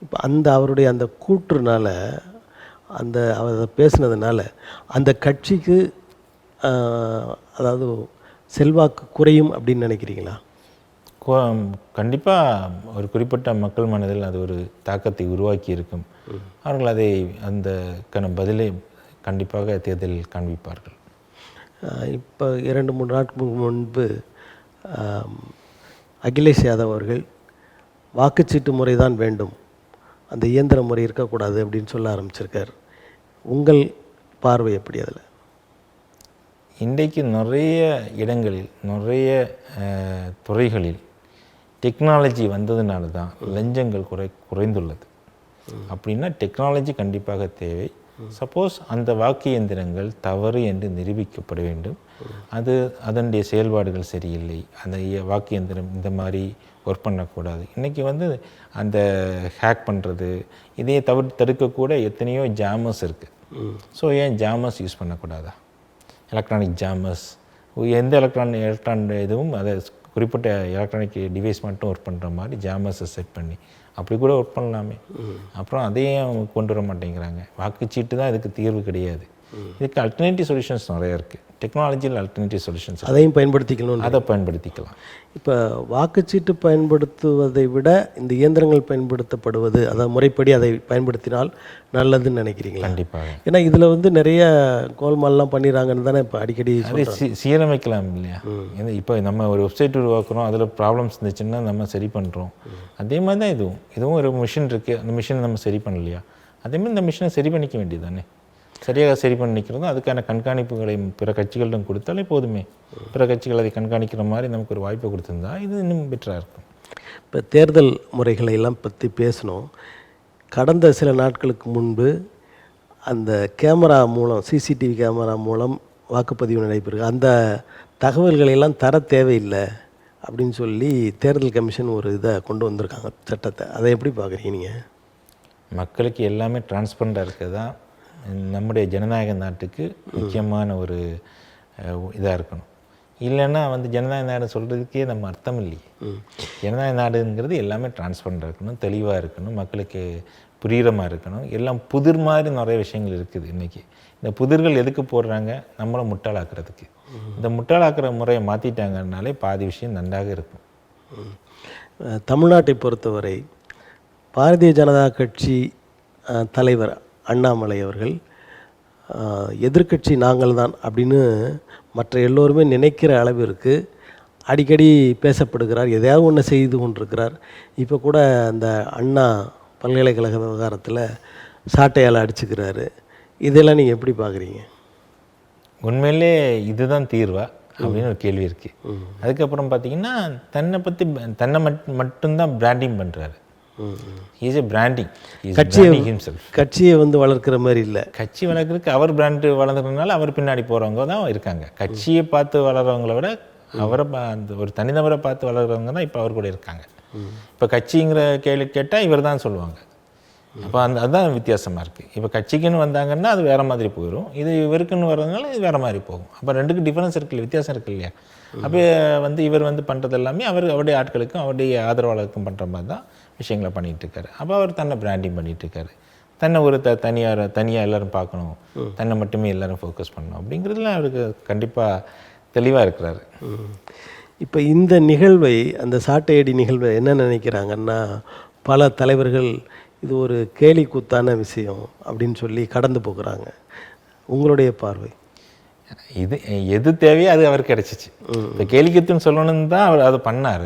இப்போ அவருடைய அந்த கூற்றுனால, அவர் பேசுனதுனால அந்த கட்சிக்கு அதாவது செல்வாக்கு குறையும் அப்படின்னு நினைக்கிறீங்களா? கண்டிப்பாக ஒரு குறிப்பிட்ட மக்கள் மனதில் அது ஒரு தாக்கத்தை உருவாக்கி இருக்கும். அவர்கள் அந்த பதிலை கண்டிப்பாக தேர்தலில் காண்பிப்பார்கள். இப்போ 2-3 நாட்களுக்கு முன்பு அகிலேஷ் யாதவ் அவர்கள் வாக்குச்சீட்டு முறை தான் வேண்டும், அந்த இயந்திர முறை இருக்கக்கூடாது அப்படின்னு சொல்ல ஆரம்பிச்சிருக்கார். உங்கள் பார்வை எப்படி அதில்? இன்றைக்கு நிறைய இடங்களில், நிறைய துறைகளில் டெக்னாலஜி வந்ததுனால தான் லஞ்சங்கள் குறைந்துள்ளது. அப்படின்னா டெக்னாலஜி கண்டிப்பாக தேவை. சப்போஸ் அந்த வாக்கு இயந்திரங்கள் தவறு என்று நிரூபிக்கப்பட வேண்டும். அதனுடைய செயல்பாடுகள் சரியில்லை, அந்த வாக்கு இயந்திரம் இந்த மாதிரி ஒர்க் பண்ணக்கூடாது. இன்றைக்கி அந்த ஹேக் பண்ணுறது, இதையே தடுக்கக்கூட எத்தனையோ ஜாமர்ஸ் இருக்குது. ஸோ ஏன் ஜாமர்ஸ் யூஸ் பண்ணக்கூடாதா? எலக்ட்ரானிக் ஜாமர்ஸ், எந்த எலக்ட்ரான் இதுவும் அதை குறிப்பிட்ட எலக்ட்ரானிக் டிவைஸ் மட்டும் ஒர்க் பண்ணுற மாதிரி ஜாமர்ஸை செட் பண்ணி அப்படி கூட ஒர்க் பண்ணலாமே. அப்புறம் அதையும் அவங்க கொண்டு வர மாட்டேங்கிறாங்க. வாக்குச்சீட்டு தான் இதுக்கு தீர்வு கிடையாது. இதுக்கு அல்டர்னேட்டிவ் சொல்யூஷன்ஸ் நிறைய இருக்குது. டெக்னாலஜியில் அல்டர்னேட்டிவ் சொல்யூஷன்ஸ், அதையும் பயன்படுத்திக்கணும். அதை பயன்படுத்திக்கலாம். இப்போ வாக்குச்சீட்டு பயன்படுத்துவதை விட இந்த இயந்திரங்கள் பயன்படுத்தப்படுவது, அதாவது முறைப்படி அதை பயன்படுத்தினால் நல்லதுன்னு நினைக்கிறீங்களா? கண்டிப்பாக. ஏன்னா இதில் நிறைய கோல்மால்லாம் பண்ணிடுறாங்கன்னு தானே இப்போ அடிக்கடி அதை சீரமைக்கலாம் இல்லையா? இப்போ நம்ம ஒரு வெப்சைட் உருவாக்குறோம், அதில் ப்ராப்ளம்ஸ் இருந்துச்சுன்னா நம்ம சரி பண்ணுறோம். அதே மாதிரி தான் இதுவும் ஒரு மிஷின் இருக்குது, அந்த மிஷினை நம்ம சரி பண்ணலையா, அதேமாதிரி இந்த மிஷினை சரி பண்ணிக்க வேண்டியது தானே. சரியாக சரி பண்ணிக்கிறதும் அதுக்கான கண்காணிப்புகளை பிற கட்சிகளிடம் கொடுத்தாலே போதுமே. பிற கட்சிகள் அதை கண்காணிக்கிற மாதிரி நமக்கு ஒரு வாய்ப்பை கொடுத்துருந்தா இது இன்னும் பெட்டராக இருக்கும். இப்போ தேர்தல் முறைகளை எல்லாம் பற்றி பேசணும். கடந்த சில நாட்களுக்கு முன்பு அந்த கேமரா மூலம், சிசிடிவி கேமரா மூலம் வாக்குப்பதிவு நடைபெறுது, அந்த தகவல்களை எல்லாம் தர தேவையில்லை அப்படின்னு சொல்லி தேர்தல் கமிஷன் ஒரு இதை கொண்டு வந்திருக்காங்க, சட்டத்தை. அதை எப்படி பார்க்குறீங்க நீங்கள்? மக்களுக்கு எல்லாமே டிரான்ஸ்பரண்டாக இருக்கிறதா நம்முடைய ஜனநாயக நாட்டுக்கு முக்கியமான ஒரு இதாக இருக்கணும். இல்லைன்னா ஜனநாயக நாடு சொல்கிறதுக்கே நம்ம அர்த்தம் இல்லையே. ஜனநாயக நாடுங்கிறது எல்லாமே டிரான்ஸ்பரண்டாக இருக்கணும், தெளிவாக இருக்கணும், மக்களுக்கு புரிகிற மாதிரி இருக்கணும். எல்லாம் புதிர் மாதிரி நிறைய விஷயங்கள் இருக்குது. இன்றைக்கி இந்த புதிர்கள் எதுக்கு போடுறாங்க? நம்மளை முட்டாளாக்குறதுக்கு. இந்த முட்டாளாக்குற முறையை மாற்றிட்டாங்கன்னாலே பாதி விஷயம் நன்றாக இருக்கும். தமிழ்நாட்டை பொறுத்தவரை பாரதிய ஜனதா கட்சி தலைவர் அண்ணாமலை அவர்கள் எதிர்க்கட்சி நாங்கள் தான் அப்படின்னு மற்ற எல்லோருமே நினைக்கிற அளவிற்கு அடிக்கடி பேசப்படுகிறார். எதையாவது ஒன்று செய்து கொண்டிருக்கிறார். இப்போ கூட அந்த அண்ணா பல்கலைக்கழக விவகாரத்தில் சாட்டையால் அடிச்சுக்கிறாரு. இதெல்லாம் நீங்கள் எப்படி பார்க்குறீங்க? உண்மையிலே இதுதான் தீர்வா அப்படின்னு ஒரு கேள்வி இருக்குது. அதுக்கப்புறம் பார்த்தீங்கன்னா தன்னை மட்டும்தான் பிராண்டிங் பண்ணுறாரு. இஸ் எ பிராண்டிங், கட்சியை வளர்க்குற மாதிரி இல்லை. கட்சி வளர்க்குறதுக்கு அவர் பிராண்டு வளர்ந்துறதுனால அவர் பின்னாடி போகிறவங்க தான் இருக்காங்க. கட்சியை பார்த்து வளர்கிறவங்கள விட அவரை அந்த ஒரு தனிநபரை பார்த்து வளர்கிறவங்க தான் இப்போ அவர் கூட இருக்காங்க. இப்போ கட்சிங்கிற கேள்வி கேட்டால் இவர் தான் சொல்லுவாங்க. அப்போ அதுதான் வித்தியாசமாக இருக்குது. இப்போ கட்சிக்குன்னு வந்தாங்கன்னா அது வேறு மாதிரி போயிடும், இது இவருக்குன்னு வர்றதுனால இது வேறு மாதிரி போகும். அப்போ ரெண்டுக்கும் டிஃப்ரென்ஸ் இருக்குது, வித்தியாசம் இருக்குது இல்லையா? அப்போ இவர் பண்ணுறது எல்லாமே அவருடைய ஆட்களுக்கும் அவருடைய ஆதரவாளருக்கும் பண்ணுற மாதிரி தான் விஷயங்களை பண்ணிகிட்ருக்காரு. அப்போ அவர் தன்னை பிராண்டிங் பண்ணிகிட்ருக்காரு. தன்னை ஒரு தனியாக எல்லோரும் பார்க்கணும், தன்னை மட்டுமே எல்லோரும் ஃபோக்கஸ் பண்ணணும் அப்படிங்கிறதுல அவருக்கு கண்டிப்பாக தெளிவாக இருக்கிறாரு. இப்போ இந்த நிகழ்வை, அந்த சாட்டையடி நிகழ்வை என்ன நினைக்கிறாங்கன்னா, பல தலைவர்கள் இது ஒரு கேலி கூத்தான விஷயம் அப்படின்னு சொல்லி கடந்து போகிறாங்க. உங்களுடைய பார்வை? இது எது தேவையோ அது அவருக்கு கிடைச்சிச்சு. இப்போ கேலிக்கத்துன்னு சொல்லணும்னு தான் அவர் அதை பண்ணார்.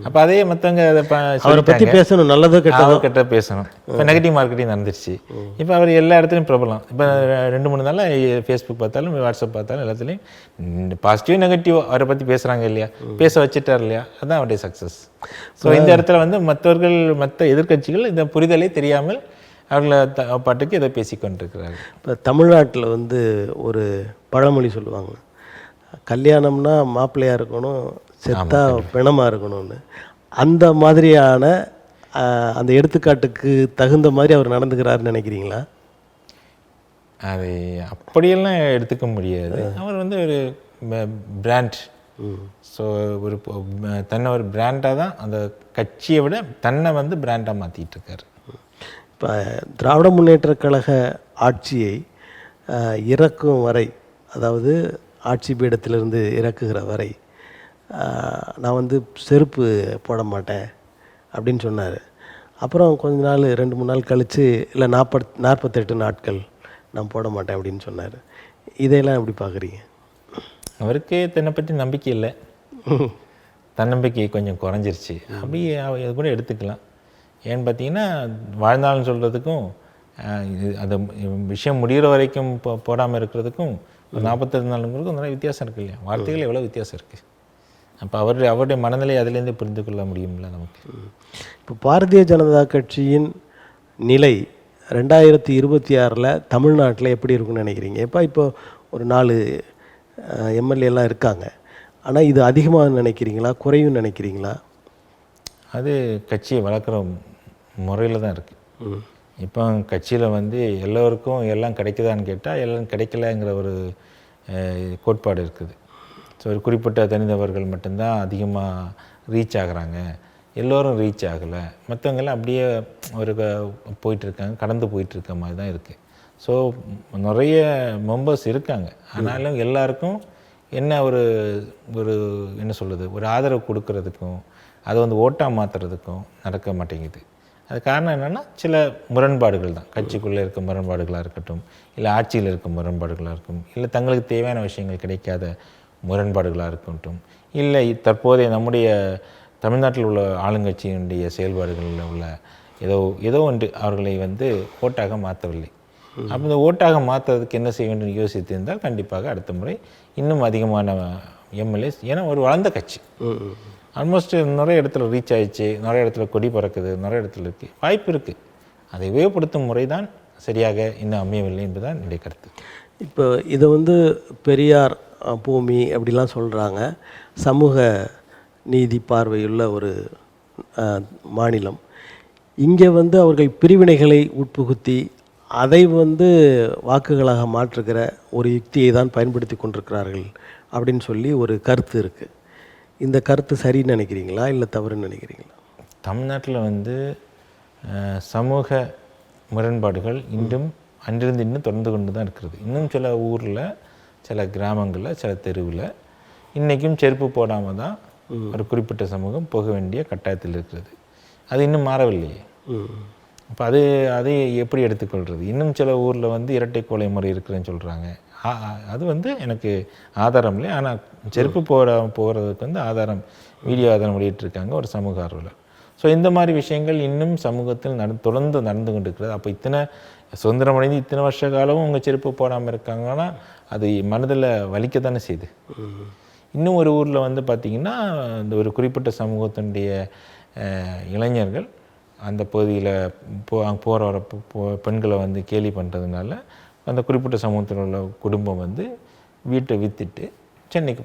அப்போ அதே மற்றவங்க அதை அவரை பற்றி பேசணும், நல்லதோ கெட்ட பேசணும். இப்போ நெகட்டிவ் மார்க்கெட்டிங் நடந்துருச்சு. இப்போ அவர் எல்லா இடத்துலையும் பிரபலம். இப்போ 2-3 நாளாக ஃபேஸ்புக் பார்த்தாலும் வாட்ஸ்அப் பார்த்தாலும் எல்லாத்துலேயும் பாசிட்டிவ் நெகட்டிவ் அவரை பற்றி பேசுகிறாங்க இல்லையா, பேச வச்சுட்டார் இல்லையா, அதுதான் அவருடைய சக்ஸஸ். ஸோ இந்த இடத்துல வந்து மற்ற எதிர்க்கட்சிகள் இந்த புரிதலே தெரியாமல் அவர்களை பாட்டுக்கு இதை பேசிக்கொண்டிருக்கிறார்கள். இப்போ தமிழ்நாட்டில் வந்து ஒரு பழமொழி சொல்லுவாங்க, கல்யாணம்னா மாப்பிள்ளையாக இருக்கணும், செத்தா பிணமாக இருக்கணும்னு. அந்த மாதிரியான அந்த எடுத்துக்காட்டுக்கு தகுந்த மாதிரி அவர் நடந்துக்கிறாருன்னு நினைக்கிறீங்களா? அது அப்படியெல்லாம் எடுத்துக்க முடியாது. அவர் வந்து ஒரு பிராண்ட். ஸோ ஒரு தன்னை ஒரு பிராண்டாக தான், அந்த கட்சியை விட தன்னை வந்து பிராண்டாக மாற்றிட்டு இருக்காரு. இப்போ திராவிட முன்னேற்றக் கழக ஆட்சியை இறக்கும் வரை, அதாவது ஆட்சி பீடத்திலிருந்து இறக்குகிற வரை நான் வந்து செருப்பு போட மாட்டேன் அப்படின்னு சொன்னார். அப்புறம் கொஞ்ச நாள் 2-3 நாள் கழித்து இல்லை 48 நாட்கள் நான் போட மாட்டேன் அப்படின்னு சொன்னார். இதையெல்லாம் எப்படி பார்க்குறீங்க? அவருக்கே தன்னை பற்றி நம்பிக்கை இல்லை, தன்னம்பிக்கை கொஞ்சம் குறைஞ்சிருச்சு. அப்படி இது கூட எடுத்துக்கலாம். ஏன்னு பார்த்தீங்கன்னா, வாழ்ந்தாள்னு சொல்கிறதுக்கும் அந்த விஷயம் முடிகிற வரைக்கும் போடாமல் இருக்கிறதுக்கும் ஒரு 48 நாளுங்கிறதுக்கும் நிறைய வித்தியாசம் இருக்குது இல்லையா? வார்த்தைகள் எவ்வளோ வித்தியாசம் இருக்குது. அப்போ அவருடைய மனநிலை அதிலேருந்து புரிந்து கொள்ள முடியும்ல நமக்கு. இப்போ பாரதிய ஜனதா கட்சியின் நிலை 2026 தமிழ்நாட்டில் எப்படி இருக்குன்னு நினைக்கிறீங்க? இப்போ ஒரு 4 எம்எல்ஏலாம் இருக்காங்க. ஆனால் இது அதிகமாக நினைக்கிறீங்களா, குறையும் நினைக்கிறீங்களா? அது கட்சியை வளர்க்குற முறையில் தான் இருக்குது. இப்போ கட்சியில் வந்து எல்லோருக்கும் எல்லாம் கிடைக்குதான்னு கேட்டால் எல்லாம் கிடைக்கலங்கிற ஒரு கோட்பாடு இருக்குது. ஸோ ஒரு குறிப்பிட்ட தனிநபர்கள் மட்டும்தான் அதிகமாக ரீச் ஆகுறாங்க, எல்லோரும் ரீச் ஆகலை, மற்றவங்கெல்லாம் அப்படியே ஒரு போயிட்டுருக்காங்க, கடந்து போயிட்டுருக்க மாதிரி தான் இருக்குது. ஸோ நிறைய மெம்பர்ஸ் இருக்காங்க, ஆனாலும் எல்லாருக்கும் என்ன ஒரு என்ன சொல்கிறது, ஒரு ஆதரவு கொடுக்கறதுக்கும் அதை வந்து ஓட்டாக மாற்றுறதுக்கும் நடக்க மாட்டேங்குது. அது காரணம் என்னென்னா, சில முரண்பாடுகள் தான். கட்சிக்குள்ளே இருக்க முரண்பாடுகளாக இருக்கட்டும், இல்லை ஆட்சியில் இருக்க முரண்பாடுகளாக இருக்கும், இல்லை தங்களுக்கு தேவையான விஷயங்கள் கிடைக்காத முரண்பாடுகளாக இருக்கட்டும், இல்லை தற்போதைய நம்முடைய தமிழ்நாட்டில் உள்ள ஆளுங்கட்சியினுடைய செயல்பாடுகளில் உள்ள ஏதோ ஒன்று அவர்களை வந்து ஓட்டாக மாற்றவில்லை. அப்போ இந்த ஓட்டாக மாற்றுறதுக்கு என்ன செய்ய வேண்டும் யோசித்திருந்தால் கண்டிப்பாக அடுத்த முறை இன்னும் அதிகமான எம்எல்ஏஸ், ஏன்னா ஒரு வளர்ந்த கட்சி, ஆல்மோஸ்ட் நிறைய இடத்துல ரீச் ஆயிடுச்சு, நிறைய இடத்துல கொடி பறக்குது, நிறைய இடத்துல இருக்குது, வாய்ப்பு இருக்குது. அதை உபயோகப்படுத்தும் முறை தான் சரியாக இன்னும் அமையவில்லை என்பதுதான் என்னுடைய கருத்து. இப்போ இதை வந்து பெரியார் பூமி அப்படிலாம் சொல்கிறாங்க. சமூக நீதி பார்வையுள்ள ஒரு மாநிலம். இங்கே வந்து அவர்கள் பிரிவினைகளை உட்புகுத்தி அதை வந்து வாக்குகளாக மாற்றுகிற ஒரு யுக்தியை தான் பயன்படுத்தி கொண்டிருக்கிறார்கள் அப்படின்னு சொல்லி ஒரு கருத்து இருக்குது. இந்த கருத்து சரின்னு நினைக்கிறீங்களா, இல்லை தவறுன்னு நினைக்கிறீங்களா? தமிழ்நாட்டில் வந்து சமூக முரண்பாடுகள் அன்றிருந்து இன்னும் தொடர்ந்து கொண்டு தான் இருக்கிறது. இன்னும் சில ஊரில், சில கிராமங்களில், சில தெருவில் இன்றைக்கும் செருப்பு போடாமல் தான் ஒரு குறிப்பிட்ட சமூகம் போக வேண்டிய கட்டாயத்தில் இருக்கிறது. அது இன்னும் மாறவில்லையே. அப்போ அதை எப்படி எடுத்துக்கொள்வது? இன்னும் சில ஊரில் வந்து இரட்டை கொலை முறை இருக்குதுன்னு சொல்கிறாங்க. அது வந்து எனக்கு ஆதாரம் இல்லை, ஆனால் செருப்பு போகிறதுக்கு வந்து ஆதாரம், வீடியோ ஆதாரம் வெளியிட்டிருக்காங்க ஒரு சமூக ஆர்வலர். ஸோ இந்த மாதிரி விஷயங்கள் இன்னும் சமூகத்தில் தொடர்ந்து நடந்து கொண்டு இருக்கிறது. அப்போ இத்தனை சுதந்திரம் அடைந்து இத்தனை வருஷ காலமும் அவங்க செருப்பு போடாமல் இருக்காங்கன்னா அது மனதில் வலிக்க தானே செய்யுது. இன்னும் ஒரு ஊரில் வந்து பார்த்திங்கன்னா, இந்த ஒரு குறிப்பிட்ட சமூகத்தினுடைய இளைஞர்கள் அந்த பகுதியில் போகிற பெண்களை வந்து கேலி பண்ணுறதுனால அந்த குறிப்பிட்ட சமூகத்தில் உள்ள குடும்பம் வந்து வீட்டை விற்றுட்டு சென்னைக்கு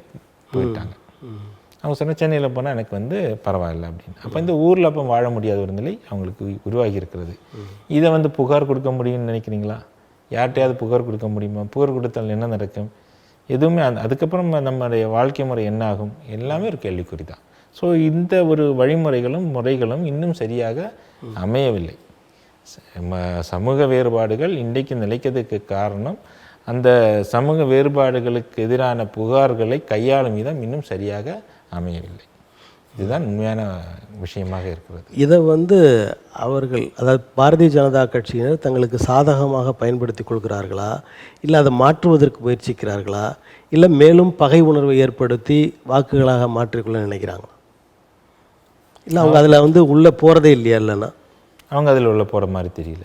போயிட்டாங்க. அவங்க சொன்ன சென்னையில் போனால் எனக்கு வந்து பரவாயில்லை அப்படின்னு. அப்போ இந்த ஊரில் அப்போ வாழ முடியாத ஒரு நிலை அவங்களுக்கு உருவாகி இருக்கிறது. இதை வந்து புகார் கொடுக்க முடியும்னு நினைக்கிறீங்களா? யார்கிட்டையாவது புகார் கொடுக்க முடியுமா? புகார் கொடுத்தால் என்ன நடக்கும்? எதுவுமே அதுக்கப்புறம் நம்மளுடைய வாழ்க்கை முறை என்ன ஆகும்? எல்லாமே ஒரு கேள்விக்குறி தான். ஸோ இந்த ஒரு முறைகளும் இன்னும் சரியாக அமையவில்லை. சமூக வேறுபாடுகள் இன்றைக்கு நிலைக்கிறதுக்கு காரணம் அந்த சமூக வேறுபாடுகளுக்கு எதிரான புகார்களை கையாளும் விதம் இன்னும் சரியாக அமையவில்லை. இதுதான் உண்மையான விஷயமாக இருக்கிறது. இதை வந்து அவர்கள், அதாவது பாரதிய ஜனதா கட்சியினர் தங்களுக்கு சாதகமாக பயன்படுத்தி கொள்கிறார்களா, இல்லை அதை மாற்றுவதற்கு முயற்சிக்கிறார்களா, இல்லை மேலும் பகை உணர்வை ஏற்படுத்தி வாக்குகளாக மாற்றிக்கொள்ள நினைக்கிறாங்க? இல்லை அவங்க அதில் வந்து உள்ளே போகிறதே இல்லையா? இல்லைன்னா அவங்க அதில் உள்ள போகிற மாதிரி தெரியல.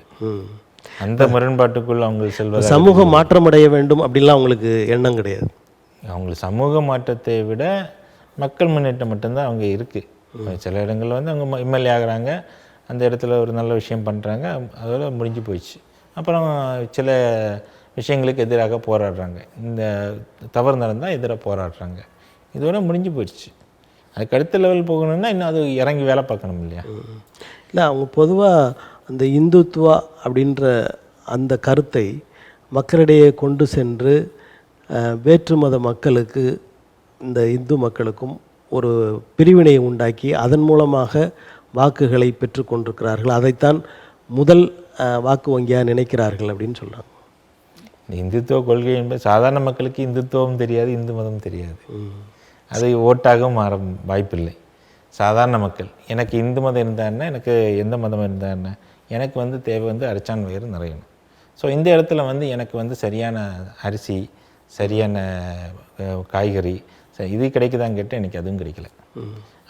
அந்த முரண்பாட்டுக்குள் அவங்க செல்வது, சமூக மாற்றம் அடைய வேண்டும் அப்படின்லாம் அவங்களுக்கு எண்ணம் கிடையாது. அவங்களுக்கு சமூக மாற்றத்தை விட மக்கள் முன்னேற்றம் மட்டும்தான் அவங்க இருக்குது. சில இடங்களில் வந்து அவங்க எம்எல்ஏ ஆகிறாங்க, அந்த இடத்துல ஒரு நல்ல விஷயம் பண்ணுறாங்க, அதோட முடிஞ்சு போயிடுச்சு. அப்புறம் சில விஷயங்களுக்கு எதிராக போராடுறாங்க, இந்த தவறு நடந்தால் எதிராக போராடுறாங்க, இதோட முடிஞ்சு போயிடுச்சு. அதுக்கு அடுத்த லெவல் போகணுன்னா இன்னும் அது இறங்கி வேலை பார்க்கணும் இல்லையா? இல்லை, அவங்க பொதுவாக அந்த இந்துத்துவா அப்படின்ற அந்த கருத்தை மக்களிடையே கொண்டு சென்று வேற்று மத மக்களுக்கு, இந்த இந்து மக்களுக்கும் ஒரு பிரிவினை உண்டாக்கி அதன் மூலமாக வாக்குகளை பெற்றுக்கொண்டிருக்கிறார்கள். அதைத்தான் முதல் வாக்கு வங்கியாக நினைக்கிறார்கள் அப்படின்னு சொல்கிறாங்க. இந்த இந்துத்துவ கொள்கை என்பது சாதாரண மக்களுக்கு இந்துத்துவம் தெரியாது, இந்து மதம் தெரியாது. அது ஓட்டாக மாற வாய்ப்பில்லை. சாதாரண மக்கள், எனக்கு இந்து மதம் இருந்தால் என்ன, எனக்கு எந்த மதம் இருந்தால் என்ன, எனக்கு வந்து தேவை வந்து அரைச்சான் வயிறு நிறையணும். ஸோ இந்த இடத்துல வந்து எனக்கு வந்து சரியான அரிசி, சரியான காய்கறி, இது கிடைக்குதான்னு கேட்டால் எனக்கு அதுவும் கிடைக்கல.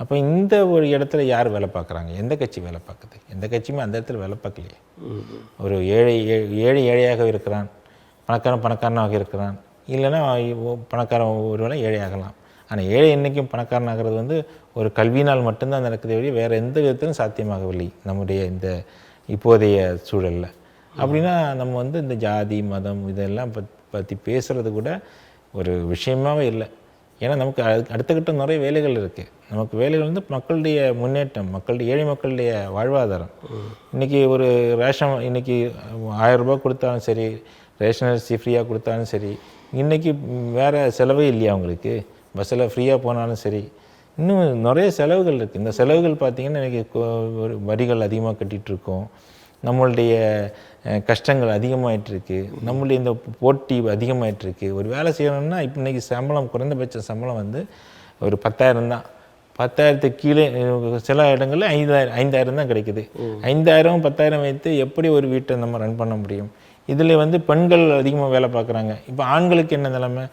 அப்போ இந்த ஒரு இடத்துல யார் வேலை பார்க்குறாங்க? எந்த கட்சி வேலை பார்க்குது? எந்த கட்சியுமே அந்த இடத்துல வேலை பார்க்கலையே. ஒரு ஏழையாக இருக்கிறான், பணக்காரனாக இருக்கிறான், இல்லைன்னா பணக்காரன் ஒருவேளை ஏழை ஆகலாம். ஆனால் ஏழை என்றைக்கும் பணக்காரனாகிறது வந்து ஒரு கல்வியினால் மட்டும்தான் நடக்குதே வழி வேறு எந்த விதத்திலும் சாத்தியமாகவில்லை நம்முடைய இந்த இப்போதைய சூழலில். அப்படின்னா நம்ம வந்து இந்த ஜாதி மதம் இதெல்லாம் பற்றி பேசுகிறது கூட ஒரு விஷயமாகவே இல்லை. ஏன்னா நமக்கு அடுத்த கட்டம் நிறைய வேலைகள் இருக்குது. நமக்கு வேலைகள் வந்து மக்களுடைய முன்னேற்றம், ஏழை மக்களுடைய வாழ்வாதாரம். இன்றைக்கி ஒரு ரேஷன், இன்றைக்கி 1000 ரூபா கொடுத்தாலும் சரி, ரேஷன் அரிசி ஃப்ரீயாக கொடுத்தாலும் சரி, இன்றைக்கி வேறு செலவே இல்லையா அவங்களுக்கு? பஸ்ஸில் ஃப்ரீயாக போனாலும் சரி, இன்னும் நிறைய செலவுகள் இருக்குது. இந்த செலவுகள் பார்த்திங்கன்னா இன்றைக்கி ஒரு வரிகள் அதிகமாக கட்டிகிட்ருக்கோம், நம்மளுடைய கஷ்டங்கள் அதிகமாகிட்டுருக்கு, நம்மளுடைய இந்த போட்டி அதிகமாகிட்டுருக்கு. ஒரு வேலை செய்யணும்னா இப்போ இன்றைக்கி சம்பளம், குறைந்தபட்ச சம்பளம் வந்து ஒரு 10,000 தான். 10,000க்கு கீழே சில இடங்களில் 5,000 தான் கிடைக்குது. 5,000 10,000 வைத்து எப்படி ஒரு வீட்டை நம்ம ரன் பண்ண முடியும்? இதில் வந்து பெண்கள் அதிகமாக வேலை பார்க்குறாங்க. இப்போ ஆண்களுக்கு என்ன நிலைமை?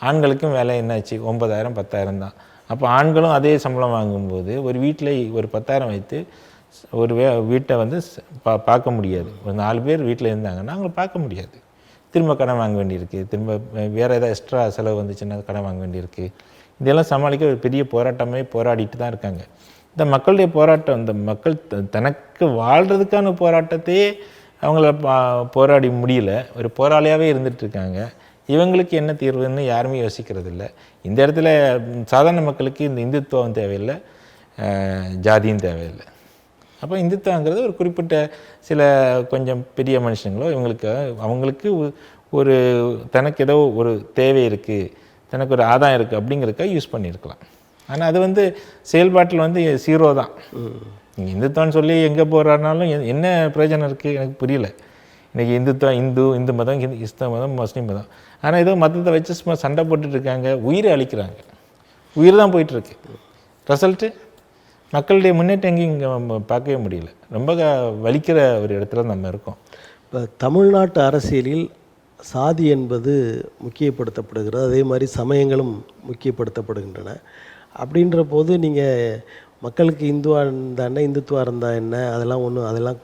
ஆண்களுக்கும் வேலை என்னாச்சு? 9,000 10,000 தான். அப்போ ஆண்களும் அதே சம்பளம் வாங்கும்போது ஒரு வீட்டில் ஒரு 10,000 வைத்து ஒரு வீட்டை வந்து பார்க்க முடியாது. ஒரு 4 பேர் வீட்டில் இருந்தாங்கன்னா அவங்கள பார்க்க முடியாது. திரும்ப கடன் வாங்க வேண்டியிருக்கு, திரும்ப வேறு ஏதாவது எக்ஸ்ட்ரா செலவு வந்துச்சுன்னா கடன் வாங்க வேண்டியிருக்கு. இதெல்லாம் சமாளிக்க ஒரு பெரிய போராட்டமே போராடிட்டு தான் இருக்காங்க. இந்த மக்களுடைய போராட்டம், இந்த மக்கள் தனக்கு வாழ்கிறதுக்கான போராட்டத்தையே அவங்கள போராடி முடியல, ஒரு போராளியாகவே இருந்துகிட்ருக்காங்க. இவங்களுக்கு என்ன தீர்வுன்னு யாருமே யோசிக்கிறது இல்லை. இந்த இடத்துல சாதாரண மக்களுக்கு இந்த இந்துத்துவம் தேவையில்லை, ஜாதியும் தேவையில்லை. அப்போ இந்துத்துவங்கிறது ஒரு குறிப்பிட்ட சில கொஞ்சம் பெரிய மனுஷங்களோ அவங்களுக்கு ஒரு தனக்கு ஏதோ ஒரு தேவை இருக்குது, தனக்கு ஒரு ஆதாயம் இருக்குது அப்படிங்கிறதுக்காக யூஸ் பண்ணியிருக்கலாம். ஆனால் அது வந்து செயல்பாட்டில் வந்து 0 தான். நீங்கள் இந்துத்துவம்னு சொல்லி எங்கே போகிறாருனாலும் என்ன பிரயோஜனம் இருக்குது எனக்கு புரியல. இன்றைக்கி இந்துத்துவம், இந்து மதம், இஸ்லாம மதம், முஸ்லீம் மதம், ஆனால் ஏதோ மதத்தை வச்சு சும்மா சண்டை போட்டுட்ருக்காங்க, உயிரை அழிக்கிறாங்க. உயிர் தான் போயிட்டுருக்கு. ரிசல்ட்டு மக்களுடைய முன்னேற்றம் எங்கேயும் இங்கே பார்க்கவே முடியல. ரொம்ப வலிக்கிற ஒரு இடத்துல நம்ம இருக்கோம். இப்போ தமிழ்நாட்டு அரசியலில் சாதி என்பது முக்கியப்படுத்தப்படுகிறது, அதே மாதிரி சமயங்களும் முக்கியப்படுத்தப்படுகின்றன. அப்படின்ற போது நீங்கள் மக்களுக்கு இந்துவாக இருந்தால் என்ன, இந்துத்துவா இருந்தால் என்ன, அதெல்லாம்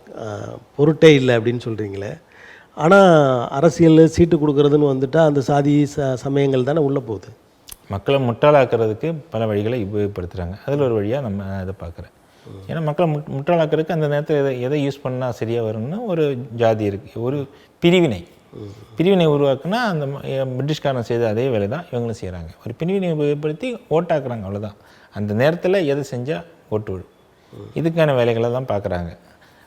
பொருட்டே இல்லை அப்படின்னு சொல்கிறீங்களே. ஆனால் அரசியல் சீட்டு கொடுக்குறதுன்னு வந்துட்டால் அந்த சாதி சமயங்கள் தானே உள்ளே போகுது. மக்களை முட்டாளாக்குறதுக்கு பல வழிகளை உபயோகப்படுத்துகிறாங்க. அதில் ஒரு வழியாக நம்ம அதை பார்க்குறேன். ஏன்னா மக்களை முட்டாளாக்குறதுக்கு அந்த நேரத்தில் எதை யூஸ் பண்ணால் சரியாக வரும்னு ஒரு ஜாதி இருக்குது, ஒரு பிரிவினை உருவாக்குனா அந்த பிரிட்டிஷ்காரன் செய்த அதே வேலை தான் இவங்களும் செய்கிறாங்க. ஒரு பிரிவினை உபயோகப்படுத்தி ஓட்டாக்குறாங்க, அவ்வளோதான். அந்த நேரத்தில் எதை செஞ்சால் ஓட்டு விடும், இதுக்கான வேலைகளை தான் பார்க்குறாங்க.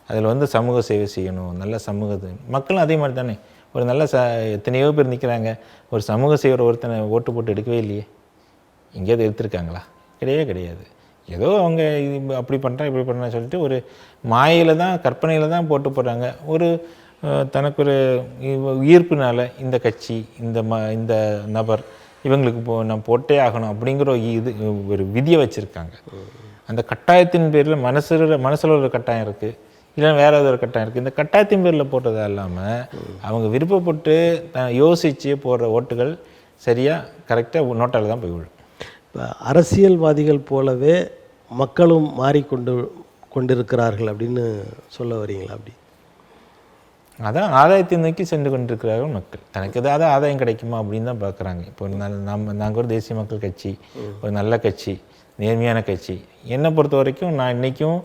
அதில் வந்து சமூக சேவை செய்யணும், நல்ல சமூகத்தை மக்களும் அதே மாதிரி தானே. ஒரு நல்ல எத்தனையோ பேர் நிற்கிறாங்க, ஒரு சமூக சேவை ஒருத்தனை ஓட்டு போட்டு எடுக்கவே இல்லையே. எங்கேயாவது எடுத்துருக்காங்களா? கிடையாது. ஏதோ அவங்க இது அப்படி பண்ணுறேன் இப்படி பண்ணுறேன்னு சொல்லிட்டு ஒரு மாயையில் தான், கற்பனையில் தான் போட்டு போடுறாங்க. ஒரு தனக்கு ஒரு ஈர்ப்புனால இந்த கட்சி, இந்த நபர் இவங்களுக்கு நான் போட்டே ஆகணும் அப்படிங்கிற ஒரு விதியை வச்சுருக்காங்க. அந்த கட்டாயத்தின் பேரில் மனசில் ஒரு கட்டாயம் இருக்குது, இல்லை வேறு ஏதோ ஒரு கட்டாயம் இருக்குது. இந்த கட்டாயத்தின் பேரில் போட்டதா இல்லாமல் அவங்க விருப்பப்பட்டு யோசித்து போடுற ஓட்டுகள் சரியாக கரெக்டாக நோட்டால் தான் போய் விழும். இப்போ அரசியல்வாதிகள் போலவே மக்களும் கொண்டிருக்கிறார்கள் அப்படின்னு சொல்ல வரீங்களா? அப்படி அதான் ஆதாயத்தை நோக்கி சென்று கொண்டிருக்கிறார்கள் மக்கள். தனக்கு ஏதாவது ஆதாயம் கிடைக்குமா அப்படின்னு தான் பார்க்குறாங்க. இப்போ நாங்கள் ஒரு தேசிய மக்கள் கட்சி, ஒரு நல்ல கட்சி, நேர்மையான கட்சி. என்னை பொறுத்த வரைக்கும் நான் இன்றைக்கும்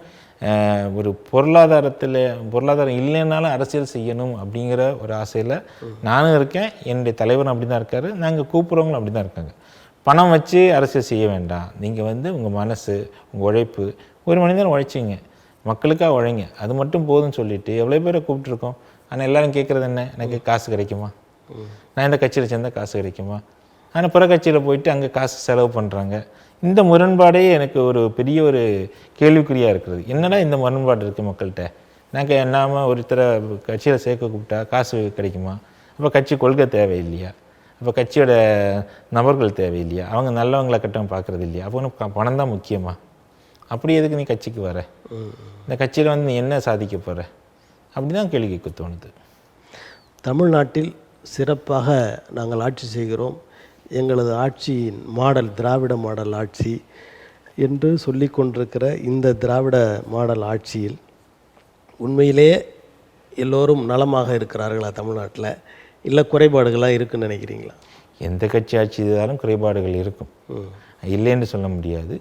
ஒரு பொருளாதாரம் இல்லைன்னாலும் அரசியல் செய்யணும் அப்படிங்கிற ஒரு ஆசையில் நானும் இருக்கேன், என்னுடைய தலைவரும் அப்படி தான் இருக்கார், நாங்கள் கூப்பிட்றவங்களும் அப்படி தான் இருக்காங்க. பணம் வச்சு அரசியல் செய்ய வேண்டாம், நீங்கள் உங்கள் மனசு, உங்கள் உழைப்பு, ஒரு மனிதன் உழைச்சிங்க, மக்களுக்காக உழைங்க, அது மட்டும் போதும்னு சொல்லிட்டு எவ்வளோ பேரை கூப்பிட்ருக்கோம். ஆனால் எல்லோரும் கேட்குறது என்ன, எனக்கு காசு கிடைக்குமா, நான் இந்த கட்சியில் சேர்ந்தால் காசு கிடைக்குமா, ஆனால் பிற கட்சியில் போயிட்டு அங்கே காசு செலவு பண்ணுறாங்க. இந்த முரண்பாடே எனக்கு ஒரு பெரிய ஒரு கேள்விக்குறியாக இருக்கிறது. என்னடா இந்த முரண்பாடு இருக்குது மக்கள்கிட்ட. நாம ஒருத்தரை கட்சியில் சேர்க்க கூப்பிட்டா காசு கிடைக்குமா, அப்போ கட்சி கொள்கை தேவையில்லையா, அப்போ கட்சியோட நபர்கள் தேவையில்லையா, அவங்க நல்லவங்களை கட்டம் பார்க்குறது இல்லையா, அப்போ உனக்கு பணம் தான் முக்கியமா, அப்படி எதுக்கு நீ கட்சிக்கு வர, இந்த கட்சியில் நீ என்ன சாதிக்க போகிற, அப்படி தான் கேள்வி கேட்க தோணுது. தமிழ்நாட்டில் சிறப்பாக நாங்கள் ஆட்சி செய்கிறோம், எங்களது ஆட்சியின் மாடல் திராவிட மாடல் ஆட்சி என்று சொல்லி கொண்டிருக்கிற இந்த திராவிட மாடல் ஆட்சியில் உண்மையிலேயே எல்லோரும் நலமாக இருக்கிறார்களா தமிழ்நாட்டில், இல்லை குறைபாடுகளாக இருக்குன்னு நினைக்கிறீங்களா? எந்த கட்சி ஆட்சி செய்தாலும் குறைபாடுகள் இருக்கும், இல்லைன்னு சொல்ல முடியாது.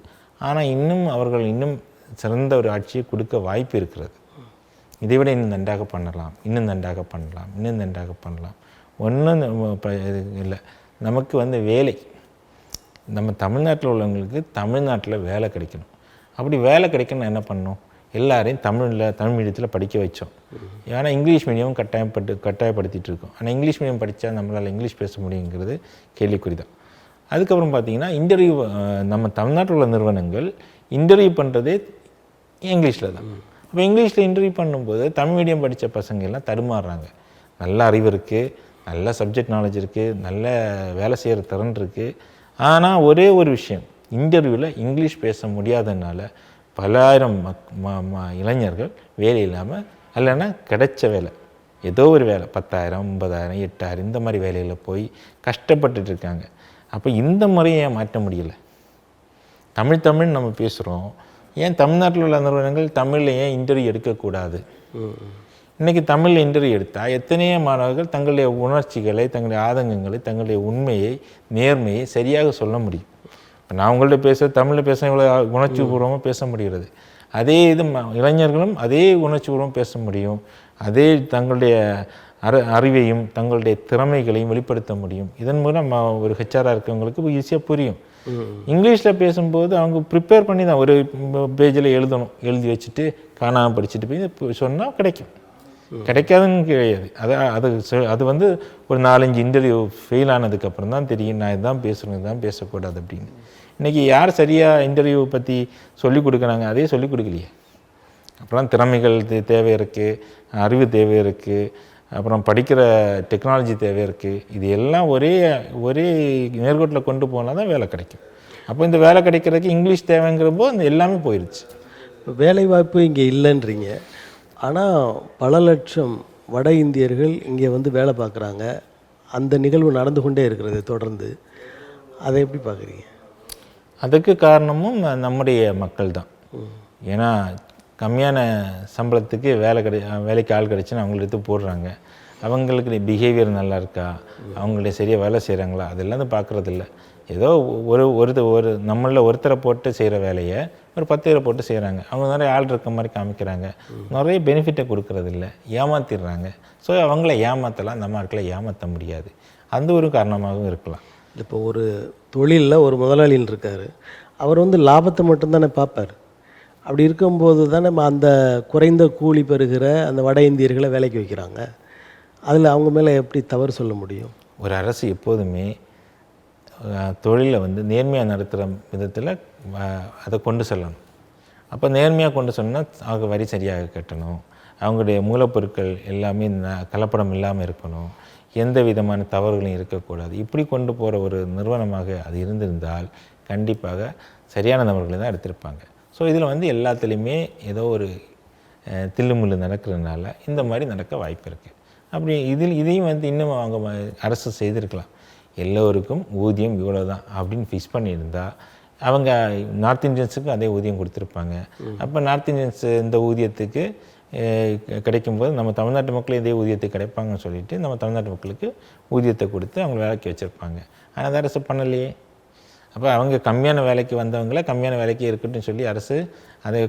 ஆனால் அவர்கள் இன்னும் சிறந்த ஒரு ஆட்சியை கொடுக்க வாய்ப்பு இருக்கிறது. இதை விட இன்னும் நன்றாக பண்ணலாம், இன்னும் நன்றாக பண்ணலாம். ஒன்றும் இல்லை, நமக்கு வேலை, நம்ம தமிழ்நாட்டில் உள்ளவங்களுக்கு தமிழ்நாட்டில் வேலை கிடைக்கணும். அப்படி வேலை கிடைக்கணும்னா என்ன பண்ணணும், எல்லாரையும் தமிழ் மீடியத்தில் படிக்க வச்சோம். ஏன்னா இங்கிலீஷ் மீடியம் கட்டாயப்படுத்திகிட்டு இருக்கோம். ஆனால் இங்கிலீஷ் மீடியம் படித்தா நம்மளால் இங்கிலீஷ் பேச முடியுங்கிறது கேள்விக்குறி தான். அதுக்கப்புறம் பார்த்திங்கன்னா இன்டர்வியூ, நம்ம தமிழ்நாட்டில் உள்ள நிறுவனங்கள் இன்டர்வியூ பண்ணுறதே இங்கிலீஷில் தான். அப்போ இங்கிலீஷில் இன்டர்வியூ பண்ணும்போது தமிழ் மீடியம் படித்த பசங்க எல்லாம் தடுமாறுறாங்க. நல்ல அறிவு இருக்குது, நல்ல சப்ஜெக்ட் நாலேஜ் இருக்குது, நல்ல வேலை செய்கிற திறன் இருக்குது. ஆனால் ஒரே ஒரு விஷயம், இன்டர்வியூவில் இங்கிலீஷ் பேச முடியாததுனால பலாயிரம் இளைஞர்கள் வேலை இல்லாமல், இல்லைன்னா கிடைச்ச வேலை ஏதோ ஒரு வேலை 10,000, 50,000, 8,000 இந்த மாதிரி வேலையில் போய் கஷ்டப்பட்டுட்டு இருக்காங்க. அப்போ இந்த முறையை ஏன் மாற்ற முடியலை? தமிழ் நம்ம பேசுகிறோம், ஏன் தமிழ்நாட்டில் உள்ள நிறுவனங்கள் தமிழில் ஏன் இன்டர்வியூ எடுக்கக்கூடாது? இன்றைக்கி தமிழில் இன்டர்வியூ எடுத்தால் எத்தனையோ மாணவர்கள் தங்களுடைய உணர்ச்சிகளை, தங்களுடைய ஆதங்கங்களை, தங்களுடைய உண்மையை, நேர்மையை சரியாக சொல்ல முடியும். இப்போ நான் உங்கள்கிட்ட தமிழில் பேச இவ்வளோ உணர்ச்சிபூர்வமாக பேச முடிகிறது. அதே இது இளைஞர்களும் அதே உணர்ச்சிபூர்வம் பேச முடியும், அதே தங்களுடைய அறிவையும் தங்களுடைய திறமைகளையும் வெளிப்படுத்த முடியும். இதன் மூலம் ஒரு ஹெச்ஆராக இருக்கவங்களுக்கு ஈஸியாக புரியும். இங்கிலீஷில் பேசும்போது அவங்க ப்ரிப்பேர் பண்ணி தான் ஒரு பேஜில் எழுதி வச்சுட்டு காணாமல் படிச்சுட்டு போய் சொன்னால் கிடைக்காதுன்னு கிடையாது. அது ஒரு 4-5 இன்டர்வியூ ஃபெயில் ஆனதுக்கப்புறம் தான் தெரியும், நான் இதுதான் பேசணும், இதுதான் பேசக்கூடாது அப்படின்னு. இன்றைக்கி யார் சரியாக இன்டர்வியூ பற்றி சொல்லிக் கொடுக்குறாங்க? அதே சொல்லிக் கொடுக்கலையே. அப்புறம் திறமைகள் தேவை இருக்குது, அறிவு தேவை இருக்குது, அப்புறம் படிக்கிற டெக்னாலஜி தேவை இருக்குது. இது எல்லாம் ஒரே நேர்கோட்டில் கொண்டு போனால் தான் வேலை கிடைக்கும். அப்போ இந்த வேலை கிடைக்கிறதுக்கு இங்கிலீஷ் தேவைங்கிறப்போ இந்த எல்லாமே போயிடுச்சு. வேலைவாய்ப்பு இங்கே இல்லைன்றீங்க, ஆனால் பல லட்சம் வட இந்தியர்கள் இங்கே வேலை பார்க்குறாங்க. அந்த நிகழ்வு நடந்து கொண்டே இருக்கிறது தொடர்ந்து. அதை எப்படி பார்க்குறீங்க? அதுக்கு காரணமும் நம்முடைய மக்கள் தான். ஏன்னா கம்மியான சம்பளத்துக்கு வேலைக்கு ஆள் கிடச்சின்னு அவங்களை எடுத்து போடுறாங்க. அவங்களுக்கு பிஹேவியர் நல்லா இருக்கா, அவங்களுடைய சரியாக வேலை செய்கிறாங்களா, அதெல்லாம் பார்க்குறதில்ல. ஏதோ ஒரு நம்மளில் ஒருத்தரை போட்டு செய்கிற வேலையை ஒரு 10 பேரை போட்டு செய்கிறாங்க. அவங்க நிறைய ஆள் இருக்க மாதிரி காமிக்கிறாங்க, நிறைய பெனிஃபிட்டை கொடுக்கறதில்ல, ஏமாற்றிடுறாங்க. ஸோ அவங்கள ஏமாற்றலாம், நம்ம ஆட்களை ஏமாற்ற முடியாது. அந்த ஒரு காரணமாகவும் இருக்கலாம். இப்போ ஒரு தொழிலில் ஒரு முதலாளின்னு இருக்கார், அவர் லாபத்தை மட்டும்தானே பார்ப்பார். அப்படி இருக்கும்போது தானே அந்த குறைந்த கூலி பெறுகிற அந்த வட இந்தியர்களை வேலைக்கு வைக்கிறாங்க. அதில் அவங்க மேலே எப்படி தவறு சொல்ல முடியும்? ஒரு அரசு எப்போதுமே தொழிலை நேர்மையாக நடத்துகிற விதத்தில் அதை கொண்டு செல்லணும். அப்போ நேர்மையாக கொண்டு சொன்னால் அவங்க வரி சரியாக கட்டணும், அவங்களுடைய மூலப்பொருட்கள் எல்லாமே கலப்படம் இல்லாமல் இருக்கணும், எந்த விதமான தவறுகளும் இருக்கக்கூடாது. இப்படி கொண்டு போகிற ஒரு நிறுவனமாக அது இருந்திருந்தால் கண்டிப்பாக சரியான நபர்களை தான் எடுத்திருப்பாங்க. ஸோ இதில் வந்து எல்லாத்துலேயுமே ஏதோ ஒரு தில்லுமுள்ளு நடக்கிறதுனால இந்த மாதிரி நடக்க வாய்ப்பு இருக்குது. அப்படி இதையும் வந்து இன்னும் அவங்க அரசு செய்திருக்கலாம். எல்லோருக்கும் ஊதியம் இவ்வளோ தான் அப்படின்னு ஃபிக்ஸ் பண்ணியிருந்தால் அவங்க நார்த் இந்தியன்ஸுக்கும் அதே ஊதியம் கொடுத்துருப்பாங்க. அப்போ நார்த் இந்தியன்ஸ் இந்த ஊதியத்துக்கு கிடைக்கும்போது நம்ம தமிழ்நாட்டு மக்கள் இதே ஊதியத்துக்கு கிடைப்பாங்கன்னு சொல்லிட்டு நம்ம தமிழ்நாட்டு மக்களுக்கு ஊதியத்தை கொடுத்து அவங்க வேலைக்கு வச்சுருப்பாங்க. ஆனால் அந்த அரசு பண்ணலையே. அப்போ அவங்க கம்மியான வேலைக்கு வந்தவங்கள கம்மியான வேலைக்கு இருக்கட்டும்னு சொல்லி அரசு அதை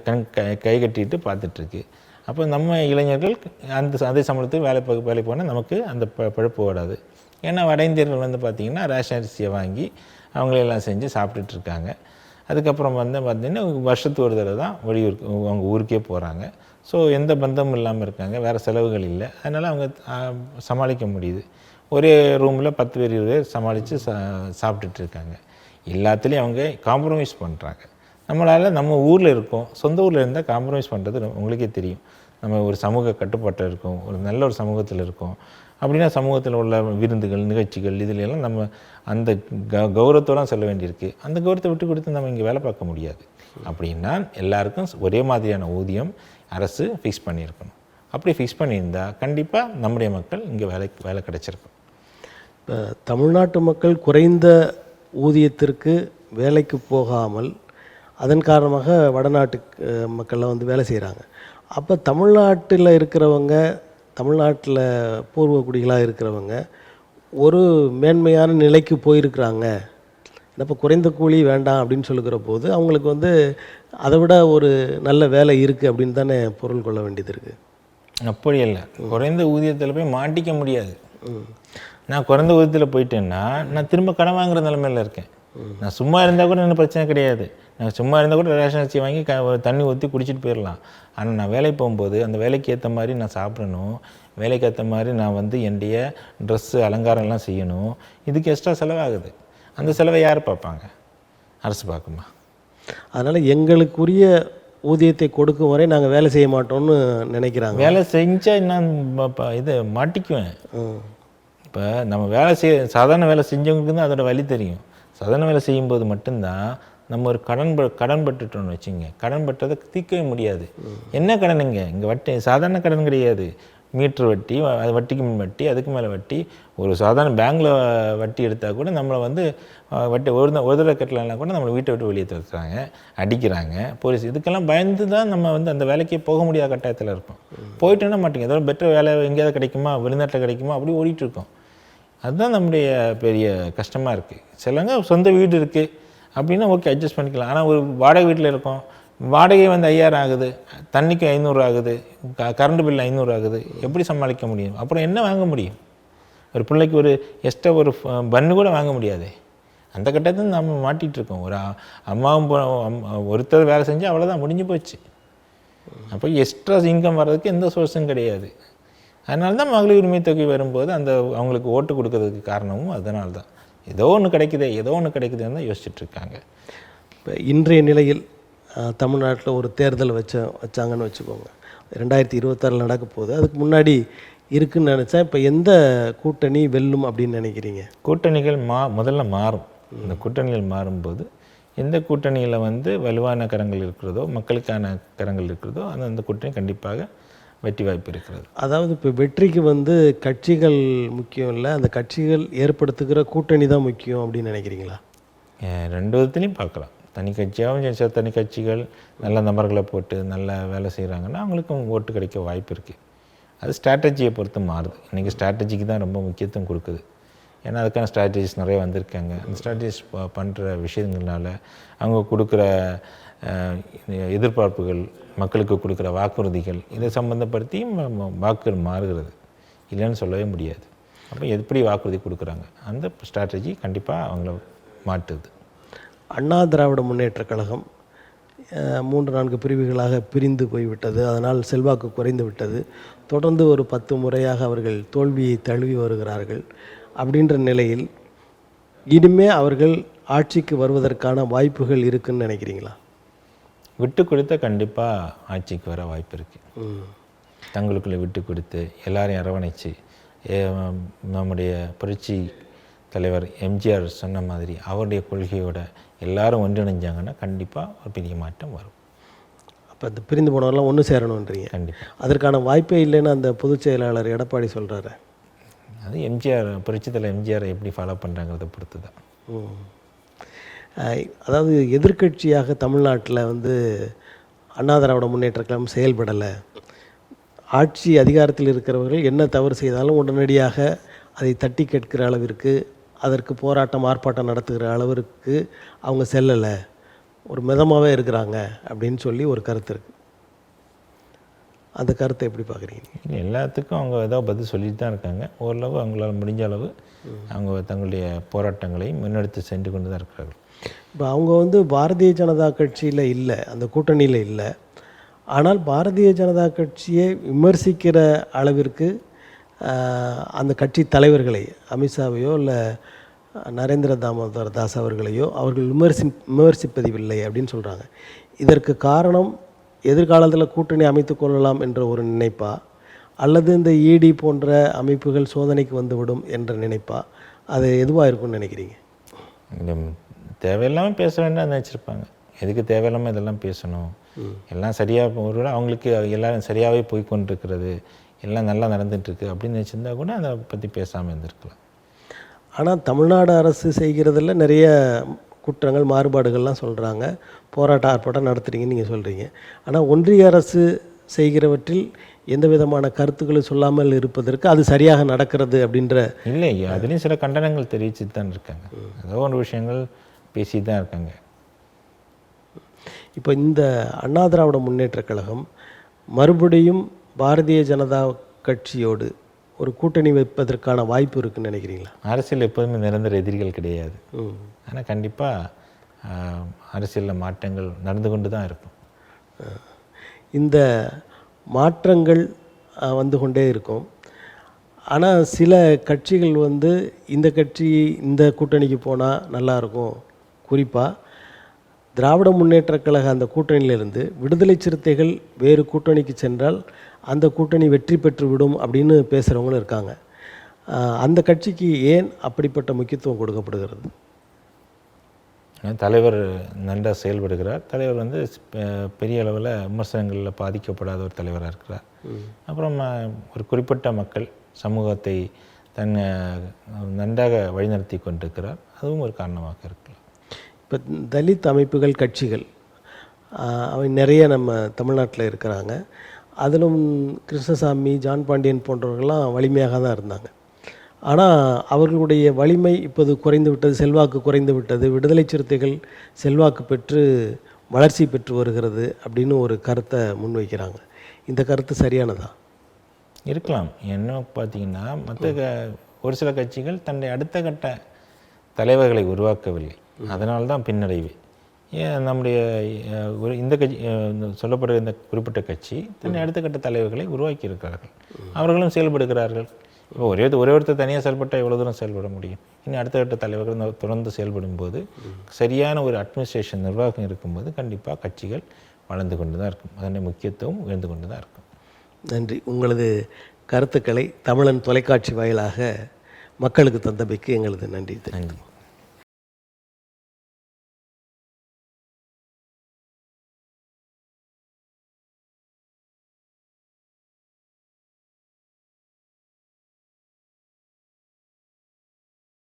கை கட்டிட்டு பார்த்துட்ருக்கு. அப்போ நம்ம இளைஞர்கள் அதே சம்பளத்துக்கு வேலைக்கு போனால் நமக்கு அந்த பழப்பு ஓடாது. ஏன்னா வட இந்தியர்கள் வந்து பார்த்திங்கன்னா ரேஷன் அரிசியை வாங்கி அவங்களெல்லாம் செஞ்சு சாப்பிட்டுட்ருக்காங்க. அதுக்கப்புறம் வந்து பார்த்திங்கன்னா வருஷத்துக்கு ஒரு தடவை தான் வெளியூருக்கு அவங்க ஊருக்கே போகிறாங்க. ஸோ எந்த பந்தமும் இல்லாமல் இருக்காங்க, வேறு செலவுகள் இல்லை. அதனால் அவங்க சமாளிக்க முடியுது. ஒரே ரூமில் 10 பேர் 20 பேர் சமாளித்து சாப்பிட்டுட்ருக்காங்க. எல்லாத்துலேயும் அவங்க காம்ப்ரமைஸ் பண்ணுறாங்க. நம்மளால் நம்ம ஊரில் இருக்கோம், சொந்த ஊரில் இருந்தால் காம்ப்ரமைஸ் பண்ணுறது உங்களுக்கே தெரியும். நம்ம ஒரு சமூக கட்டுப்பாட்டில் இருக்கோம், ஒரு நல்ல ஒரு சமூகத்தில் இருக்கோம். அப்படின்னா சமூகத்தில் உள்ள விருந்துகள் நிகழ்ச்சிகள் இதிலெல்லாம் நம்ம அந்த கௌரவத்தோடு செல்ல வேண்டியிருக்கு. அந்த கௌரவத்தை விட்டு கொடுத்து நம்ம இங்கே வேலை பார்க்க முடியாது. அப்படின்னா எல்லாருக்கும் ஒரே மாதிரியான ஊதியம் அரசு ஃபிக்ஸ் பண்ணியிருக்கணும். அப்படி ஃபிக்ஸ் பண்ணியிருந்தால் கண்டிப்பாக நம்முடைய மக்கள் இங்கே வேலை கிடைச்சிருக்கும். இப்போ தமிழ்நாட்டு மக்கள் குறைந்த ஊதியத்திற்கு வேலைக்கு போகாமல் அதன் காரணமாக வடநாட்டு மக்கள்லாம் வந்து வேலை செய்கிறாங்க. அப்போ தமிழ்நாட்டில் இருக்கிறவங்க, தமிழ்நாட்டில் பூர்வ குடிகளாக இருக்கிறவங்க ஒரு மேன்மையான நிலைக்கு போயிருக்கிறாங்க. இப்போ குறைந்த கூலி வேண்டாம் அப்படின்னு சொல்லுகிற போது அவங்களுக்கு வந்து அதை விட ஒரு நல்ல வேலை இருக்குது அப்படின்னு தானே பொருள் கொள்ள வேண்டியது இருக்குது. அப்படி இல்லை, குறைந்த ஊதியத்தில் போய் மாட்டிக்க முடியாது. நான் குறைந்த ஊதியத்தில் போயிட்டேன்னா நான் திரும்ப கடன் வாங்குற நிலைமையில் இருக்கேன். நான் சும்மா இருந்தால் கூட எனக்கு பிரச்சனை கிடையாது. நான் சும்மா இருந்தால் கூட ரேஷன் அரிசி வாங்கி தண்ணி ஊற்றி குடிச்சிட்டு போயிடலாம். ஆனால் நான் வேலைக்கு போகும்போது அந்த வேலைக்கு ஏற்ற மாதிரி நான் சாப்பிடணும், வேலைக்கு ஏற்ற மாதிரி நான் வந்து என்னுடைய ட்ரெஸ்ஸு அலங்காரம்லாம் செய்யணும். இதுக்கு எக்ஸ்ட்ரா செலவாகுது. அந்த செலவை யார் பார்ப்பாங்க? அரசு பார்க்குமா? அதனால் எங்களுக்குரிய ஊதியத்தை கொடுக்கும் வரை நாங்கள் வேலை செய்ய மாட்டோம்னு நினைக்கிறாங்க. வேலை செஞ்சால் நான் மாட்டிக்குவேன். இப்போ நம்ம சாதாரண வேலை செஞ்சவங்களுக்கு தான் அதோட வலி தெரியும். சாதாரண வேலை செய்யும்போது மட்டும்தான் நம்ம ஒரு கடன் பட்டுட்டோன்னு வச்சுங்க. கடன் பட்டதை தீர்க்கவே முடியாது. என்ன கடனுங்க? இங்கே சாதாரண கடன் கிடையாது. மீட்ரு வட்டி, அது வட்டிக்கு முன் வட்டி, அதுக்கு மேலே வட்டி. ஒரு சாதாரண பேங்கில் வட்டி எடுத்தால் கூட நம்மளை வந்து வட்டி ஒரு தடவை கட்டலைன்னா கூட நம்மளை வீட்டை விட்டு வெளியே தடுத்துறாங்க, அடிக்கிறாங்க, போலீஸ். இதுக்கெல்லாம் பயந்து தான் நம்ம வந்து அந்த வேலைக்கே போக முடியாத கட்டாயத்தில் இருக்கோம். போயிட்டோன்னா மாட்டேங்க, ஏதோ பெட்டர் வேலை எங்கேயாவது கிடைக்குமா, வெளிநாட்டில் கிடைக்குமா, அப்படி ஓடிட்டுருக்கோம். அதுதான் நம்முடைய பெரிய கஷ்டமாக இருக்குது. சிலங்க சொந்த வீடு இருக்குது அப்படின்னா ஓகே அட்ஜஸ்ட் பண்ணிக்கலாம். ஆனால் ஒரு வாடகை வீட்டில் இருக்கோம், வாடகை வந்து 5000 ஆகுது, தண்ணிக்கு 500 ஆகுது, கரண்ட் பில் 500 ஆகுது. எப்படி சமாளிக்க முடியும்? அப்புறம் என்ன வாங்க முடியும்? ஒரு பிள்ளைக்கு ஒரு எக்ஸ்ட்ரா ஒரு பன்னு கூட வாங்க முடியாது. அந்த கட்டத்தில் நம்ம மாட்டிகிட்ருக்கோம். ஒரு அம்மாவும் ஒருத்தர் வேலை செஞ்சு அவ்வளோதான், முடிஞ்சு போச்சு. அப்போ எக்ஸ்ட்ரா இன்கம் வர்றதுக்கு எந்த சோர்ஸும் கிடையாது. அதனால தான் மகளிர் உரிமை தொகை வரும்போது அவங்களுக்கு ஓட்டு கொடுக்கறதுக்கு காரணமும் அதனால தான். ஏதோ ஒன்று கிடைக்குதுன்னு தான் யோசிச்சுட்ருக்காங்க. இப்போ இன்றைய நிலையில் தமிழ்நாட்டில் ஒரு தேர்தல் வச்சாங்கன்னு வச்சுக்கோங்க, 2026 நடக்க போகுது. அதுக்கு முன்னாடி இருக்குதுன்னு நினச்சா இப்போ எந்த கூட்டணி வெல்லும் அப்படின்னு நினைக்கிறீங்க? கூட்டணிகள் முதல்ல மாறும். இந்த கூட்டணிகள் மாறும்போது எந்த கூட்டணியில் வந்து வலுவான கரங்கள் இருக்கிறதோ, மக்களுக்கான கரங்கள் இருக்கிறதோ அந்த கூட்டணி கண்டிப்பாக வெற்றி வாய்ப்பு இருக்கிறது. அதாவது இப்போ வெற்றிக்கு வந்து கட்சிகள் முக்கியம் இல்லை, அந்த கட்சிகள் ஏற்படுத்துகிற கூட்டணி தான் முக்கியம் அப்படின்னு நினைக்கிறீங்களா? 2 விதத்துலையும் பார்க்கலாம். தனி கட்சியாகவும் தனி கட்சிகள் நல்ல நபர்களை போட்டு நல்ல வேலை செய்கிறாங்கன்னா அவங்களுக்கும் ஓட்டு கிடைக்க வாய்ப்பு இருக்குது. அது ஸ்ட்ராட்டஜியை பொறுத்து மாறுது. இன்றைக்கி ஸ்ட்ராட்டஜிக்கு தான் ரொம்ப முக்கியத்துவம் கொடுக்குது. ஏன்னா அதுக்கான ஸ்ட்ராட்டஜிஸ் நிறைய வந்திருக்காங்க. அந்த ஸ்ட்ராட்டஜிஸ் பண்ணுற விஷயங்கள்னால அவங்க கொடுக்குற எதிர்பார்ப்புகள், மக்களுக்கு கொடுக்குற வாக்குறுதிகள், இதை சம்மந்தப்படுத்தியும் வாக்குகள் மாறுகிறது, இல்லைன்னு சொல்லவே முடியாது. அப்போ எப்படி வாக்குறுதி கொடுக்குறாங்க, அந்த ஸ்ட்ராட்டஜி கண்டிப்பாக அவங்கள மாட்டுது. அண்ணா திராவிட முன்னேற்றக் கழகம் 3-4 பிரிவுகளாக பிரிந்து போய்விட்டது. அதனால் செல்வாக்கு குறைந்து விட்டது. தொடர்ந்து ஒரு 10 முறையாக அவர்கள் தோல்வியை தழுவி வருகிறார்கள். அப்படின்ற நிலையில் இனிமே அவர்கள் ஆட்சிக்கு வருவதற்கான வாய்ப்புகள் இருக்குன்னு நினைக்கிறீங்களா? விட்டு கொடுத்த கண்டிப்பாக ஆட்சிக்கு வர வாய்ப்பு இருக்குது. தங்களுக்குள்ளே விட்டு கொடுத்து எல்லாரையும் அரவணைச்சு நம்முடைய புரட்சி தலைவர் எம்ஜிஆர் சொன்ன மாதிரி அவருடைய கொள்கையோட எல்லாரும் ஒன்றிணைஞ்சாங்கன்னா கண்டிப்பாக ஒரு பெரிய மாற்றம் வரும். அப்போ இந்த பிரிந்து போனவரெல்லாம் ஒன்று சேரணுன்றீங்க. கண்டிப்பாக. அதற்கான வாய்ப்பே இல்லைன்னு அந்த பொதுச் செயலாளர் எடப்பாடி சொல்கிறாரு. அது எம்ஜிஆர், புரட்சித்தலைவர் எம்ஜிஆர் எப்படி ஃபாலோ பண்ணுறாங்கிறத பொறுத்து தான். அதாவது எதிர்க்கட்சியாக தமிழ்நாட்டில் வந்து அண்ணா திராவிட முன்னேற்றக் கழகம் செயல்படலை. ஆட்சி அதிகாரத்தில் இருக்கிறவர்கள் என்ன தவறு செய்தாலும் உடனடியாக அதை தட்டி கேட்கிற அளவிற்கு, அதற்கு போராட்டம் ஆர்ப்பாட்டம் நடத்துகிற அளவிற்கு அவங்க செல்லலை, ஒரு மிதமாகவே இருக்கிறாங்க அப்படின்னு சொல்லி ஒரு கருத்து இருக்குது. அந்த கருத்தை எப்படி பார்க்குறீங்க? இல்லை, எல்லாத்துக்கும் அவங்க ஏதோ பதில் சொல்லிட்டு தான் இருக்காங்க. ஓரளவு அவங்களால முடிஞ்ச அளவு அவங்க தங்களுடைய போராட்டங்களை முன்னெடுத்து சென்று கொண்டு தான் இருக்கிறார்கள். இப்போ அவங்க வந்து பாரதிய ஜனதா கட்சியில் இல்லை, அந்த கூட்டணியில் இல்லை. ஆனால் பாரதிய ஜனதா கட்சியை விமர்சிக்கிற அளவிற்கு அந்த கட்சி தலைவர்களை, அமித்ஷாவையோ இல்லை நரேந்திர தாமோதர் தாஸ் அவர்களையோ அவர்கள் விமர்சிப்பதில்லை அப்படின்னு சொல்கிறாங்க. இதற்கு காரணம் எதிர்காலத்தில் கூட்டணி அமைத்து கொள்ளலாம் என்ற ஒரு நினைப்பா, அல்லது இந்த இடி போன்ற அமைப்புகள் சோதனைக்கு வந்துவிடும் என்ற நினைப்பா, அது எதுவாக இருக்கும்னு நினைக்கிறீங்க? தேவையில்லாமல் பேச வேண்டாம் நினச்சிருப்பாங்க. எதுக்கு தேவையில்லாமல் இதெல்லாம் பேசணும், எல்லாம் சரியாக ஒருவேளை அவங்களுக்கு எல்லோரும் சரியாகவே போய் கொண்டிருக்கிறது, எல்லாம் நல்லா நடந்துகிட்ருக்கு அப்படின்னு நினச்சிருந்தா கூட அதை பற்றி பேசாமல் இருந்திருக்கலாம். ஆனால் தமிழ்நாடு அரசு செய்கிறதில் நிறைய குற்றங்கள் மாறுபாடுகள்லாம் சொல்கிறாங்க, போராட்ட ஆர்ப்பாட்டம் நடத்துகிறீங்கன்னு நீங்கள் சொல்கிறீங்க. ஆனால் ஒன்றிய அரசு செய்கிறவற்றில் எந்த விதமான கருத்துக்களும் சொல்லாமல் இருப்பதற்கு அது சரியாக நடக்கிறது அப்படின்ற இல்லை, அதுலேயும் சில கண்டனங்கள் தெரிவிச்சுட்டு தான் இருக்காங்க. ஏதோ ஒரு விஷயங்கள் பேசிட்டு தான் இருக்காங்க. இப்போ இந்த அண்ணா திராவிட முன்னேற்றக் கழகம் மறுபடியும் பாரதிய ஜனதா கட்சியோடு ஒரு கூட்டணி வைப்பதற்கான வாய்ப்பு இருக்குன்னு நினைக்கிறீங்களா? அரசியல் எப்போதுமே நிரந்தர எதிரிகள் கிடையாது. ஆனால் கண்டிப்பாக அரசியலில் மாற்றங்கள் நடந்து கொண்டு தான் இருக்கும். இந்த மாற்றங்கள் வந்து கொண்டே இருக்கும். ஆனால் சில கட்சிகள் வந்து இந்த கட்சி இந்த கூட்டணிக்கு போனால் நல்லாயிருக்கும், குறிப்பாக திராவிட முன்னேற்றக் கழக அந்த கூட்டணியிலிருந்து விடுதலை சிறுத்தைகள் வேறு கூட்டணிக்கு சென்றால் அந்த கூட்டணி வெற்றி பெற்று விடும் அப்படின்னு பேசுகிறவங்களும் இருக்காங்க. அந்த கட்சிக்கு ஏன் அப்படிப்பட்ட முக்கியத்துவம் கொடுக்கப்படுகிறது? தலைவர் நன்றாக செயல்படுகிறார். தலைவர் வந்து பெரிய அளவில் விமர்சனங்களில் பாதிக்கப்படாத ஒரு தலைவராக இருக்கிறார். அப்புறம் ஒரு குறிப்பிட்ட மக்கள் சமூகத்தை நன்றாக வழிநடத்தி கொண்டிருக்கிறார். அதுவும் ஒரு காரணமாக இருக்கலாம். இப்போ தலித் அமைப்புகள், கட்சிகள் அவை நிறைய நம்ம தமிழ்நாட்டில் இருக்கிறாங்க. அதிலும் கிருஷ்ணசாமி, ஜான் பாண்டியன் போன்றவர்கள்லாம் வலிமையாக தான் இருந்தாங்க. ஆனால் அவர்களுடைய வலிமை இப்போது குறைந்து விட்டது, செல்வாக்கு குறைந்து விட்டது, விடுதலை சிறுத்தைகள் செல்வாக்கு பெற்று வளர்ச்சி பெற்று வருகிறது அப்படின்னு ஒரு கருத்தை முன்வைக்கிறாங்க. இந்த கருத்து சரியானதா? இருக்கலாம். என்ன பார்த்தீங்கன்னா, ஒரு சில கட்சிகள் தன்னுடைய அடுத்த கட்ட தலைவர்களை உருவாக்கவில்லை, அதனால தான் பின்னடைவு. ஏன் நம்முடைய இந்த கட்சி சொல்லப்படுகிற இந்த குறிப்பிட்ட கட்சி தன்னை அடுத்த கட்ட தலைவர்களை உருவாக்கி இருக்கிறார்கள், அவர்களும் செயல்படுகிறார்கள். இப்போ ஒருத்தர் தனியாக செயல்பட்டால் எவ்வளோ தூரம் செயல்பட முடியும்? இன்னும் அடுத்த கட்ட தலைவர்கள் தொடர்ந்து செயல்படும் போது, சரியான ஒரு அட்மினிஸ்ட்ரேஷன் நிர்வாகம் இருக்கும்போது கண்டிப்பாக கட்சிகள் வளர்ந்து கொண்டு தான் இருக்கும், அதனுடைய முக்கியத்துவம் உயர்ந்து கொண்டு தான் இருக்கும். நன்றி. உங்களது கருத்துக்களை தமிழன் தொலைக்காட்சி வாயிலாக மக்களுக்கு தந்தமைக்கு எங்களது நன்றி. நன்றி.